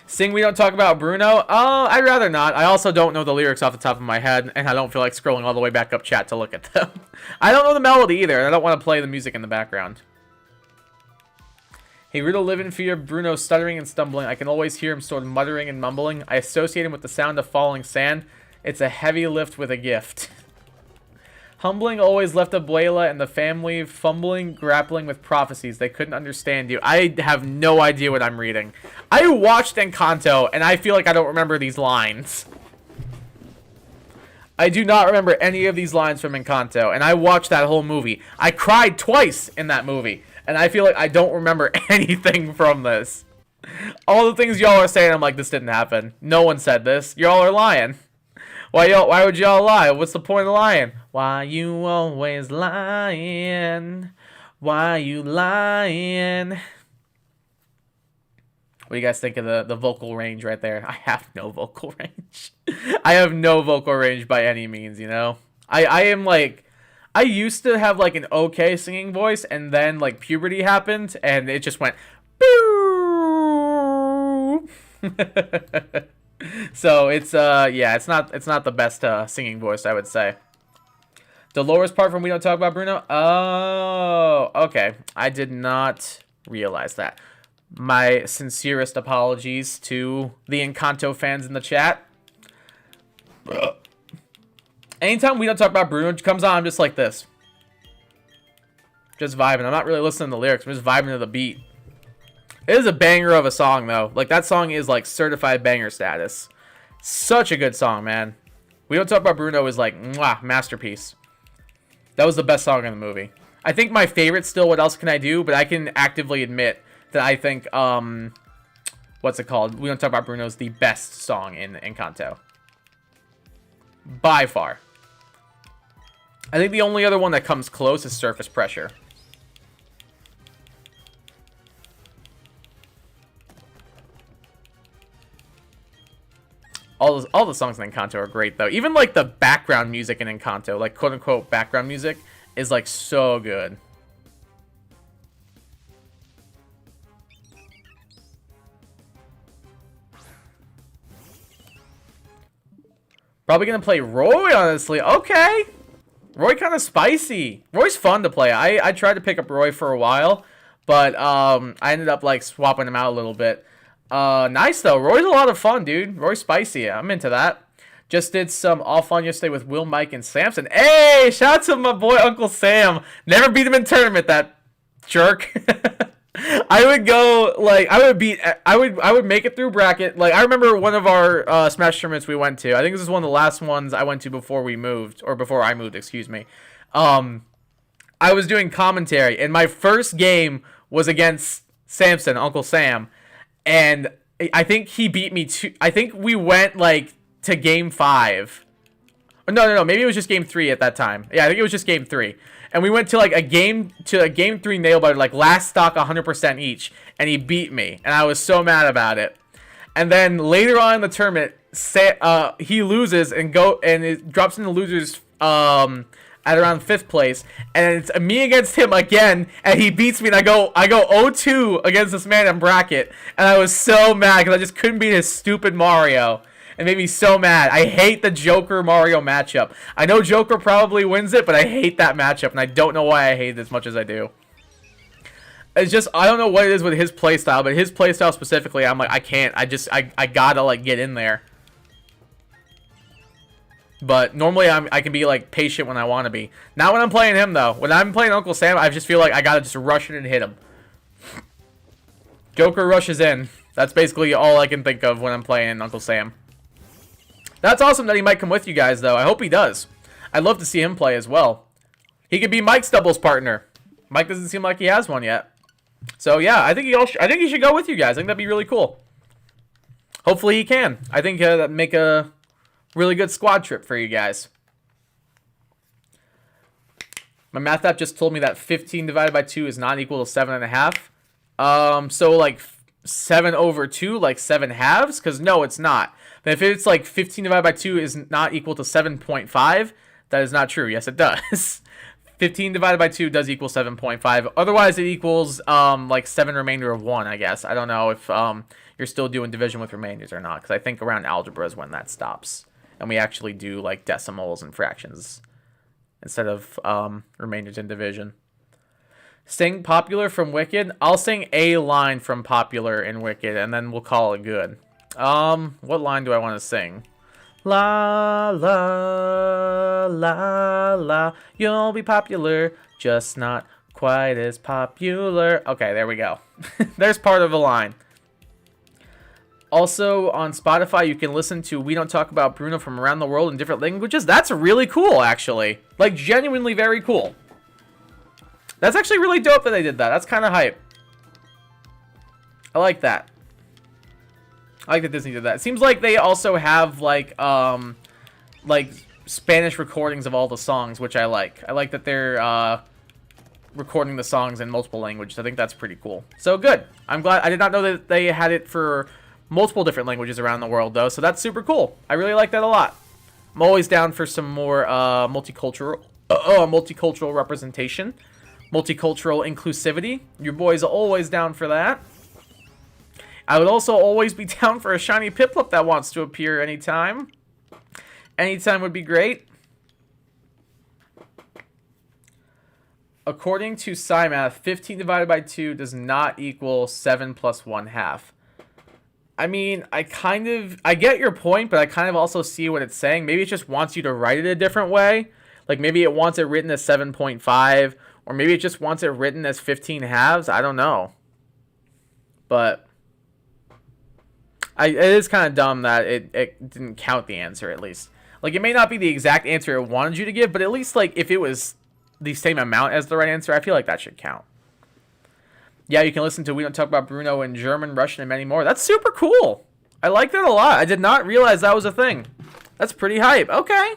Sing we don't talk about Bruno? I'd rather not. I also don't know the lyrics off the top of my head, and I don't feel like scrolling all the way back up chat to look at them. I don't know the melody either, and I don't want to play the music in the background. Hey, Riddle live in fear of Bruno stuttering and stumbling. I can always hear him sort of muttering and mumbling. I associate him with the sound of falling sand. It's a heavy lift with a gift. Humbling always left Abuela and the family fumbling, grappling with prophecies. They couldn't understand you. I have no idea what I'm reading. I watched Encanto, and I feel like I don't remember these lines. I do not remember any of these lines from Encanto, and I watched that whole movie. I cried twice in that movie, and I feel like I don't remember anything from this. All the things y'all are saying, I'm like, this didn't happen. No one said this. Y'all are lying. Why would y'all lie? What's the point of lying? Why you always lying? Why you lying? What do you guys think of the vocal range right there? I have no vocal range. I have no vocal range by any means, you know? I am like... I used to have like an okay singing voice, and then like puberty happened, and it just went... Boo! So it's yeah, it's not the best singing voice, I would say. Dolores part from We Don't Talk About Bruno. Oh, okay. I did not realize that. My sincerest apologies to the Encanto fans in the chat. Anytime We Don't Talk About Bruno comes on, I'm just like this. Just vibing. I'm not really listening to the lyrics. I'm just vibing to the beat. It is a banger of a song, though. Like, that song is, like, certified banger status. Such a good song, man. We Don't Talk About Bruno is, like, mwah, masterpiece. That was the best song in the movie. I think my favorite still, What Else Can I Do? But I can actively admit that I think, what's it called? We Don't Talk About Bruno is the best song in Encanto. By far. I think the only other one that comes close is Surface Pressure. All the songs in Encanto are great, though. Even, like, the background music in Encanto, like, quote-unquote background music, is, like, so good. Probably gonna play Roy, honestly. Okay. Roy kind of spicy. Roy's fun to play. I tried to pick up Roy for a while, but I ended up, like, swapping him out a little bit. Nice, though. Roy's a lot of fun, dude. Roy's spicy. I'm into that. Just did some off on yesterday with Will, Mike, and Samson. Hey, shout out to my boy Uncle Sam. Never beat him in tournament, that jerk. I would go, like, I would make it through bracket. Like, I remember one of our Smash tournaments we went to. I think this is one of the last ones I went to before we moved, or before I moved, excuse me. I was doing commentary, and my first game was against Samson, Uncle Sam. And I think he beat me I think we went, like, to game 5. No. Maybe it was just game 3 at that time. Yeah, I think it was just game 3. And we went to, like, a game 3 nail biter, like, last stock 100% each. And he beat me. And I was so mad about it. And then later on in the tournament, he loses and it drops into losers at around 5th place, and it's me against him again, and he beats me, and I go 0-2 against this man in bracket, and I was so mad because I just couldn't beat his stupid Mario. It made me so mad. I hate the Joker Mario matchup. I know Joker probably wins it, but I hate that matchup, and I don't know why I hate it as much as I do. It's just, I don't know what it is with his playstyle, but his playstyle specifically, I'm like, I can't. I gotta, like, get in there. But normally I can be, like, patient when I want to be. Not when I'm playing him, though. When I'm playing Uncle Sam, I just feel like I gotta just rush in and hit him. Joker rushes in. That's basically all I can think of when I'm playing Uncle Sam. That's awesome that he might come with you guys, though. I hope he does. I'd love to see him play as well. He could be Mike's doubles partner. Mike doesn't seem like he has one yet. So, yeah, I think he should go with you guys. I think that'd be really cool. Hopefully he can. I think that'd make a really good squad trip for you guys. My math app just told me that 15 divided by 2 is not equal to 7.5. So, like, 7 over 2, like 7 halves? Because, no, it's not. But if it's, like, 15 divided by 2 is not equal to 7.5, that is not true. Yes, it does. 15 divided by 2 does equal 7.5. Otherwise, it equals, like, 7 remainder of 1, I guess. I don't know if you're still doing division with remainders or not, because I think around algebra is when that stops. And we actually do, like, decimals and fractions instead of remainders in division. Sing Popular from Wicked. I'll sing a line from Popular in Wicked, and then we'll call it good. What line do I want to sing? La la la la. You'll be popular, just not quite as popular. Okay, there we go. There's part of the line. Also, on Spotify, you can listen to We Don't Talk About Bruno from around the world in different languages. That's really cool, actually. Like, genuinely very cool. That's actually really dope that they did that. That's kind of hype. I like that. I like that Disney did that. It seems like they also have, like Spanish recordings of all the songs, which I like. I like that they're, recording the songs in multiple languages. I think that's pretty cool. So, good. I'm glad. I did not know that they had it for multiple different languages around the world, though, so that's super cool. I really like that a lot. I'm always down for some more multicultural representation, multicultural inclusivity. Your boy's always down for that. I would also always be down for a shiny Piplup that wants to appear anytime. Anytime would be great. According to SciMath, 15 divided by 2 does not equal 7 plus 1/2. I mean, I get your point, but I kind of also see what it's saying. Maybe it just wants you to write it a different way. Like, maybe it wants it written as 7.5, or maybe it just wants it written as 15 halves. I don't know. But it is kind of dumb that it didn't count the answer, at least. Like, it may not be the exact answer it wanted you to give, but at least, like, if it was the same amount as the right answer, I feel like that should count. Yeah, you can listen to We Don't Talk About Bruno in German, Russian, and many more. That's super cool. I like that a lot. I did not realize that was a thing. That's pretty hype. Okay.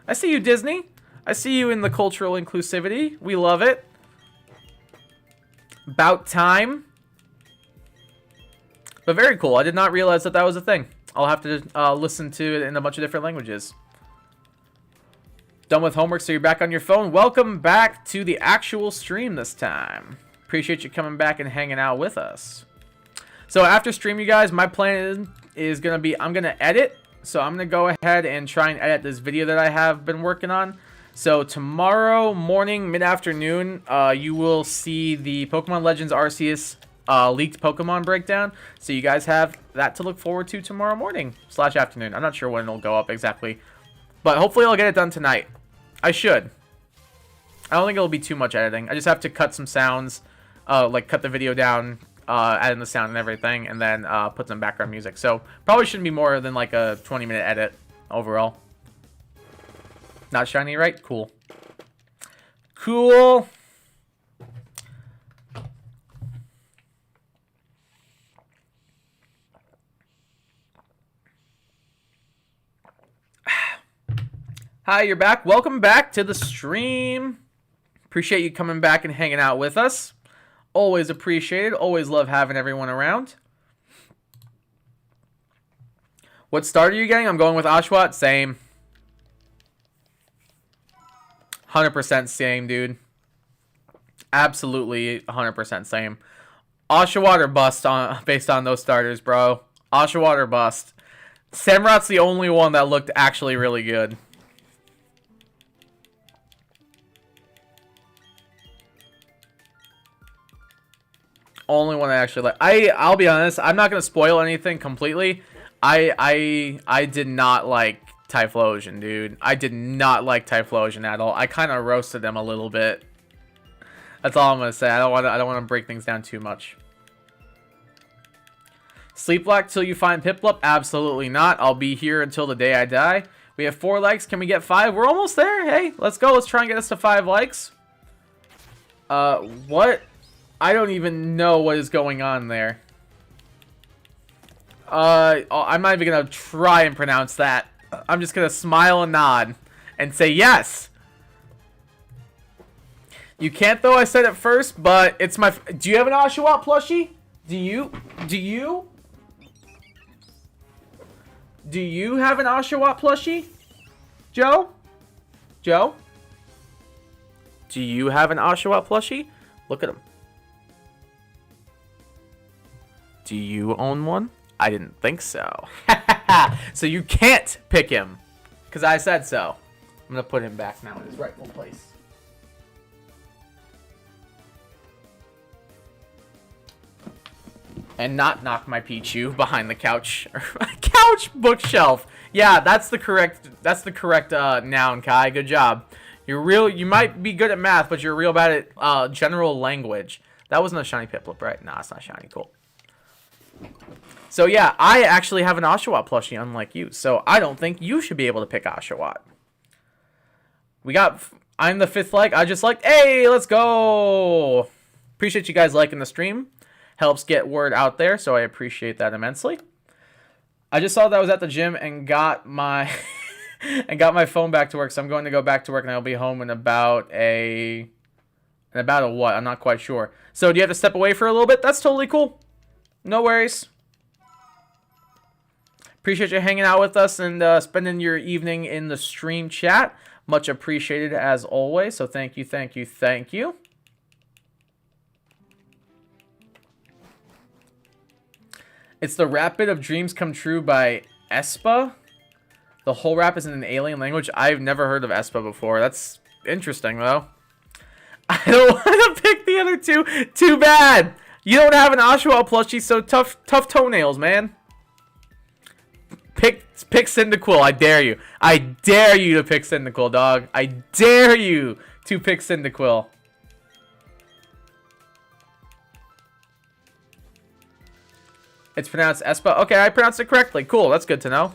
I see you, Disney. I see you in the cultural inclusivity. We love it. About time. But very cool. I did not realize that that was a thing. I'll have to listen to it in a bunch of different languages. Done with homework, so you're back on your phone. Welcome back to the actual stream this time. Appreciate you coming back and hanging out with us. So after stream, you guys, my plan is going to be, I'm going to edit. So I'm going to go ahead and try and edit this video that I have been working on. So tomorrow morning, mid-afternoon, you will see the Pokemon Legends Arceus leaked Pokemon breakdown. So you guys have that to look forward to tomorrow morning / afternoon. I'm not sure when it'll go up exactly, but hopefully I'll get it done tonight. I should. I don't think it'll be too much editing. I just have to cut some sounds, like cut the video down, add in the sound and everything, and then put some background music. So probably shouldn't be more than like a 20-minute edit overall. Not shiny, right? Cool. Cool. Hi, you're back. Welcome back to the stream. Appreciate you coming back and hanging out with us. Always appreciated. Always love having everyone around. What start are you getting? I'm going with Oshawott. Same. 100% same, dude. Absolutely 100% same. Oshawott or bust based on those starters, bro. Oshawott or bust. Samurot's the only one that looked actually really good. Only one I actually like. I'll be honest, I'm not gonna spoil anything completely. I did not like Typhlosion, dude. I did not like Typhlosion at all. I kind of roasted them a little bit. That's all I'm gonna say. I don't want to break things down too much. Sleep lock till you find Piplup? Absolutely not. I'll be here until the day I die. We have 4 likes. Can we get 5? We're almost there. Hey, let's go. Let's try and get us to 5 likes. What? I don't even know what is going on there. I'm not even gonna try and pronounce that. I'm just gonna smile and nod and say yes. You can't though, I said it first, but it's my... Do you have an Oshawott plushie? Do you have an Oshawott plushie? Joe? Joe? Do you have an Oshawott plushie? Look at him. Do you own one? I didn't think so. So you can't pick him. Because I said so. I'm going to put him back now in his rightful place. And not knock my Pichu behind the couch. Ouch! Bookshelf. Yeah, that's the correct noun, Kai. Good job. You might be good at math, but you're real bad at general language. That wasn't a shiny Piplup, right? Nah, it's not shiny. Cool. So yeah, I actually have an Oshawott plushie, unlike you. So I don't think you should be able to pick Oshawott. I'm the 5th like. I just liked. Hey, let's go. Appreciate you guys liking the stream. Helps get word out there, so I appreciate that immensely. I just saw that I was at the gym and got my phone back to work, so I'm going to go back to work and I'll be home in about a what? I'm not quite sure. So do you have to step away for a little bit? That's totally cool. No worries. Appreciate you hanging out with us and spending your evening in the stream chat. Much appreciated as always. So thank you, thank you, thank you. It's the Rap Bit of Dreams Come True by Espa. The whole rap is in an alien language. I've never heard of Espa before. That's interesting, though. I don't want to pick the other two. Too bad. You don't have an Oshawott plushie, so tough toenails, man. Pick Cyndaquil. I dare you. I dare you to pick Cyndaquil, dog. I dare you to pick Cyndaquil. It's pronounced Espa. Okay, I pronounced it correctly. Cool, that's good to know.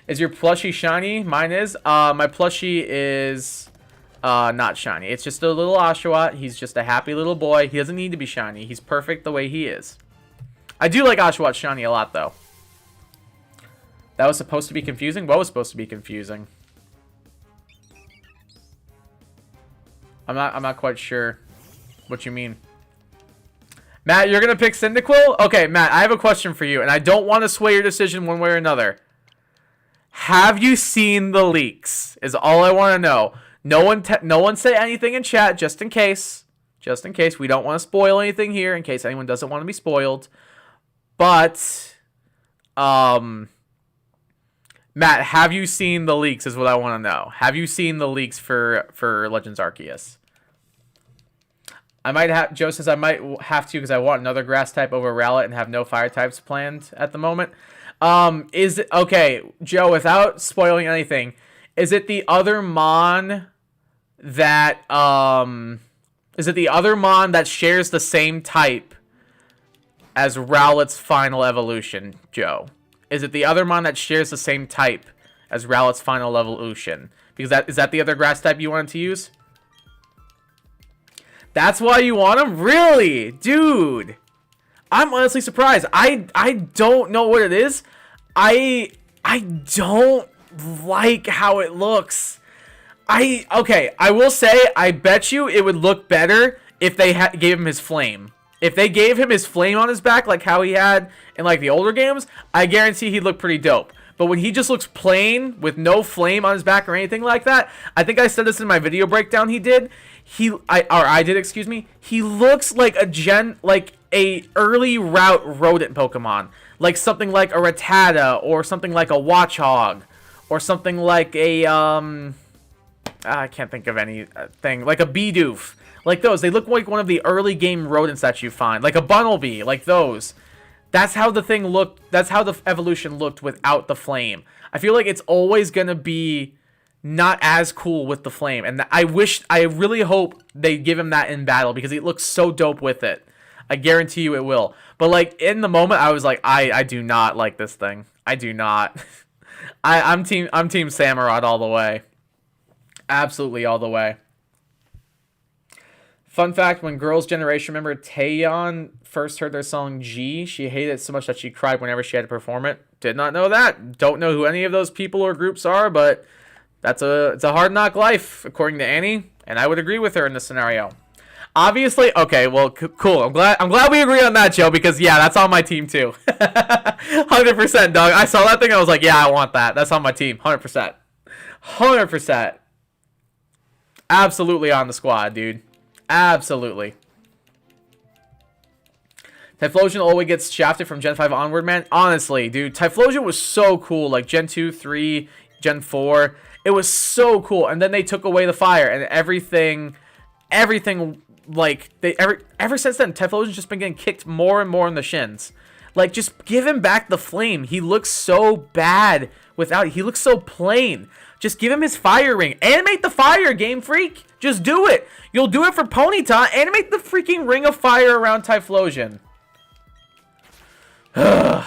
Is your plushie shiny? Mine is. My plushie is not shiny. It's just a little Oshawott. He's just a happy little boy. He doesn't need to be shiny. He's perfect the way he is. I do like Oshawott shiny a lot, though. That was supposed to be confusing? What was supposed to be confusing? I'm not quite sure what you mean. Matt, you're going to pick Cyndaquil? Okay, Matt, I have a question for you, and I don't want to sway your decision one way or another. Have you seen the leaks? Is all I want to know. No one say anything in chat, just in case. Just in case. We don't want to spoil anything here, in case anyone doesn't want to be spoiled. But, Matt, have you seen the leaks is what I want to know. Have you seen the leaks for Legends Arceus? I might have, Joe says I might have to because I want another grass type over Rowlet and have no fire types planned at the moment. Is it, okay, Joe, without spoiling anything, is it the other Mon that, shares the same type as Rowlet's final evolution, Joe? Is it the other Mon that shares the same type as Rowlet's final evolution? Because is that the other grass type you wanted to use? That's why you want him? Really? Dude. I'm honestly surprised. I don't know what it is. I don't like how it looks. Okay, I will say, I bet you it would look better if they gave him his flame. If they gave him his flame on his back, like how he had in like the older games, I guarantee he'd look pretty dope. But when he just looks plain with no flame on his back or anything like that, I think I said this in my video breakdown he did. I did, excuse me. He looks like a early route rodent Pokemon, like something like a Rattata or something like a Watchog or something like a I can't think of anything, like a Bidoof. Like those, they look like one of the early game rodents that you find, like a Bunnelby, like those. That's how the thing looked. That's how the evolution looked without the flame. I feel like it's always gonna be not as cool with the flame, and I really hope they give him that in battle because it looks so dope with it. I guarantee you it will. But like in the moment, I was like, I do not like this thing. I do not. I'm team Samurott all the way. Absolutely all the way. Fun fact, when Girls' Generation member Taeyeon first heard their song G, she hated it so much that she cried whenever she had to perform it. Did not know that. Don't know who any of those people or groups are, but it's a hard knock life, according to Annie, and I would agree with her in this scenario. Obviously, okay, well, cool. I'm glad we agree on that, Joe, because yeah, that's on my team too. 100%, dog. I saw that thing, I was like, yeah, I want that. That's on my team, 100%. 100%. Absolutely on the squad, dude. Absolutely. Typhlosion always gets shafted from Gen 5 onward, man. Honestly, dude, Typhlosion was so cool. Like Gen 2, 3, Gen 4. It was so cool. And then they took away the fire and everything like ever since then, Typhlosion's just been getting kicked more and more in the shins. Like, just give him back the flame. He looks so bad without it. He looks so plain. Just give him his fire ring. Animate the fire, Game Freak. Just do it. You'll do it for Ponyta. Animate the freaking ring of fire around Typhlosion. I'm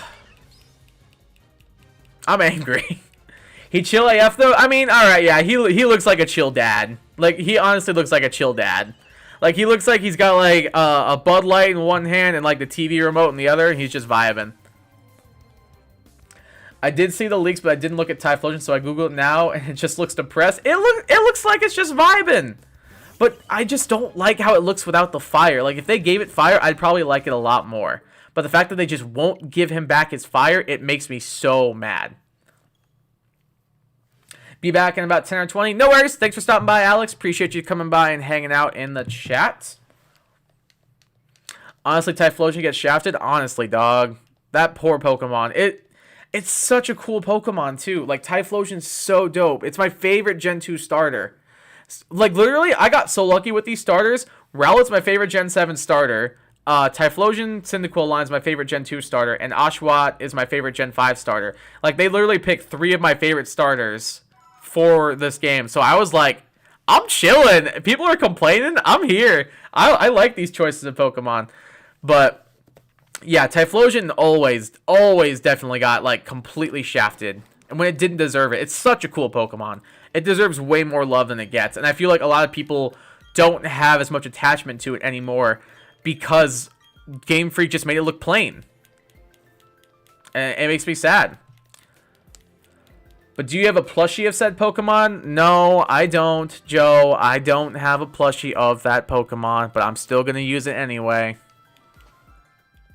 angry. He chill AF though? I mean, alright, yeah, he looks like a chill dad. Like, he honestly looks like a chill dad. Like, he looks like he's got, like, a Bud Light in one hand and, like, the TV remote in the other, and he's just vibing. I did see the leaks, but I didn't look at Typhlosion, so I googled it now, and it just looks depressed. It looks like it's just vibing. But I just don't like how it looks without the fire. Like, if they gave it fire, I'd probably like it a lot more. But the fact that they just won't give him back his fire, it makes me so mad. Be back in about 10 or 20. No worries. Thanks for stopping by, Alex. Appreciate you coming by and hanging out in the chat. Honestly, Typhlosion gets shafted. Honestly, dog. That poor Pokemon. It's such a cool Pokemon, too. Like, Typhlosion's so dope. It's my favorite Gen 2 starter. Like, literally, I got so lucky with these starters. Rowlet's my favorite Gen 7 starter. Typhlosion, Cyndaquil line's my favorite Gen 2 starter. And Oshawott is my favorite Gen 5 starter. Like, they literally picked 3 of my favorite starters for this game. So I was like, I'm chilling. People are complaining. I'm here. I like these choices of Pokemon. But yeah, Typhlosion always definitely got like completely shafted. And when it didn't deserve it. It's such a cool Pokemon. It deserves way more love than it gets. And I feel like a lot of people don't have as much attachment to it anymore because Game Freak just made it look plain. And it makes me sad. But do you have a plushie of said Pokemon? No, I don't, Joe. I don't have a plushie of that Pokemon, but I'm still going to use it anyway.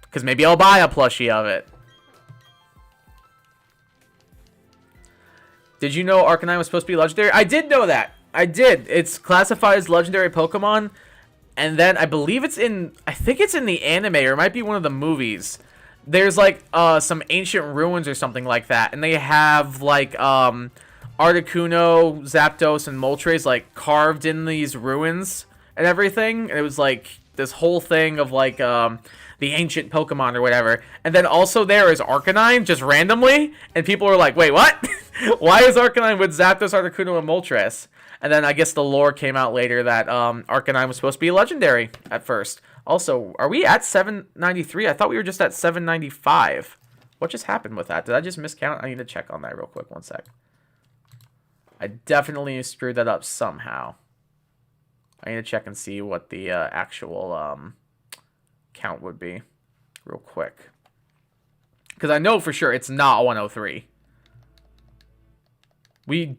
Because maybe I'll buy a plushie of it. Did you know Arcanine was supposed to be legendary? I did know that. I did. It's classified as legendary Pokemon. And then I believe it's in... I think it's in the anime, or it might be one of the movies. There's, like, some ancient ruins or something like that. And they have, like, Articuno, Zapdos, and Moltres, like, carved in these ruins and everything. And it was, like, this whole thing of, like, the ancient Pokemon or whatever. And then also there is Arcanine, just randomly. And people are like, wait, what? Why is Arcanine with Zapdos, Articuno, and Moltres? And then I guess the lore came out later that Arcanine was supposed to be legendary at first. Also, are we at 793? I thought we were just at 795. What just happened with that? Did I just miscount? I need to check on that real quick. One sec. I definitely screwed that up somehow. I need to check and see what the actual count would be real quick. Because I know for sure it's not 103. We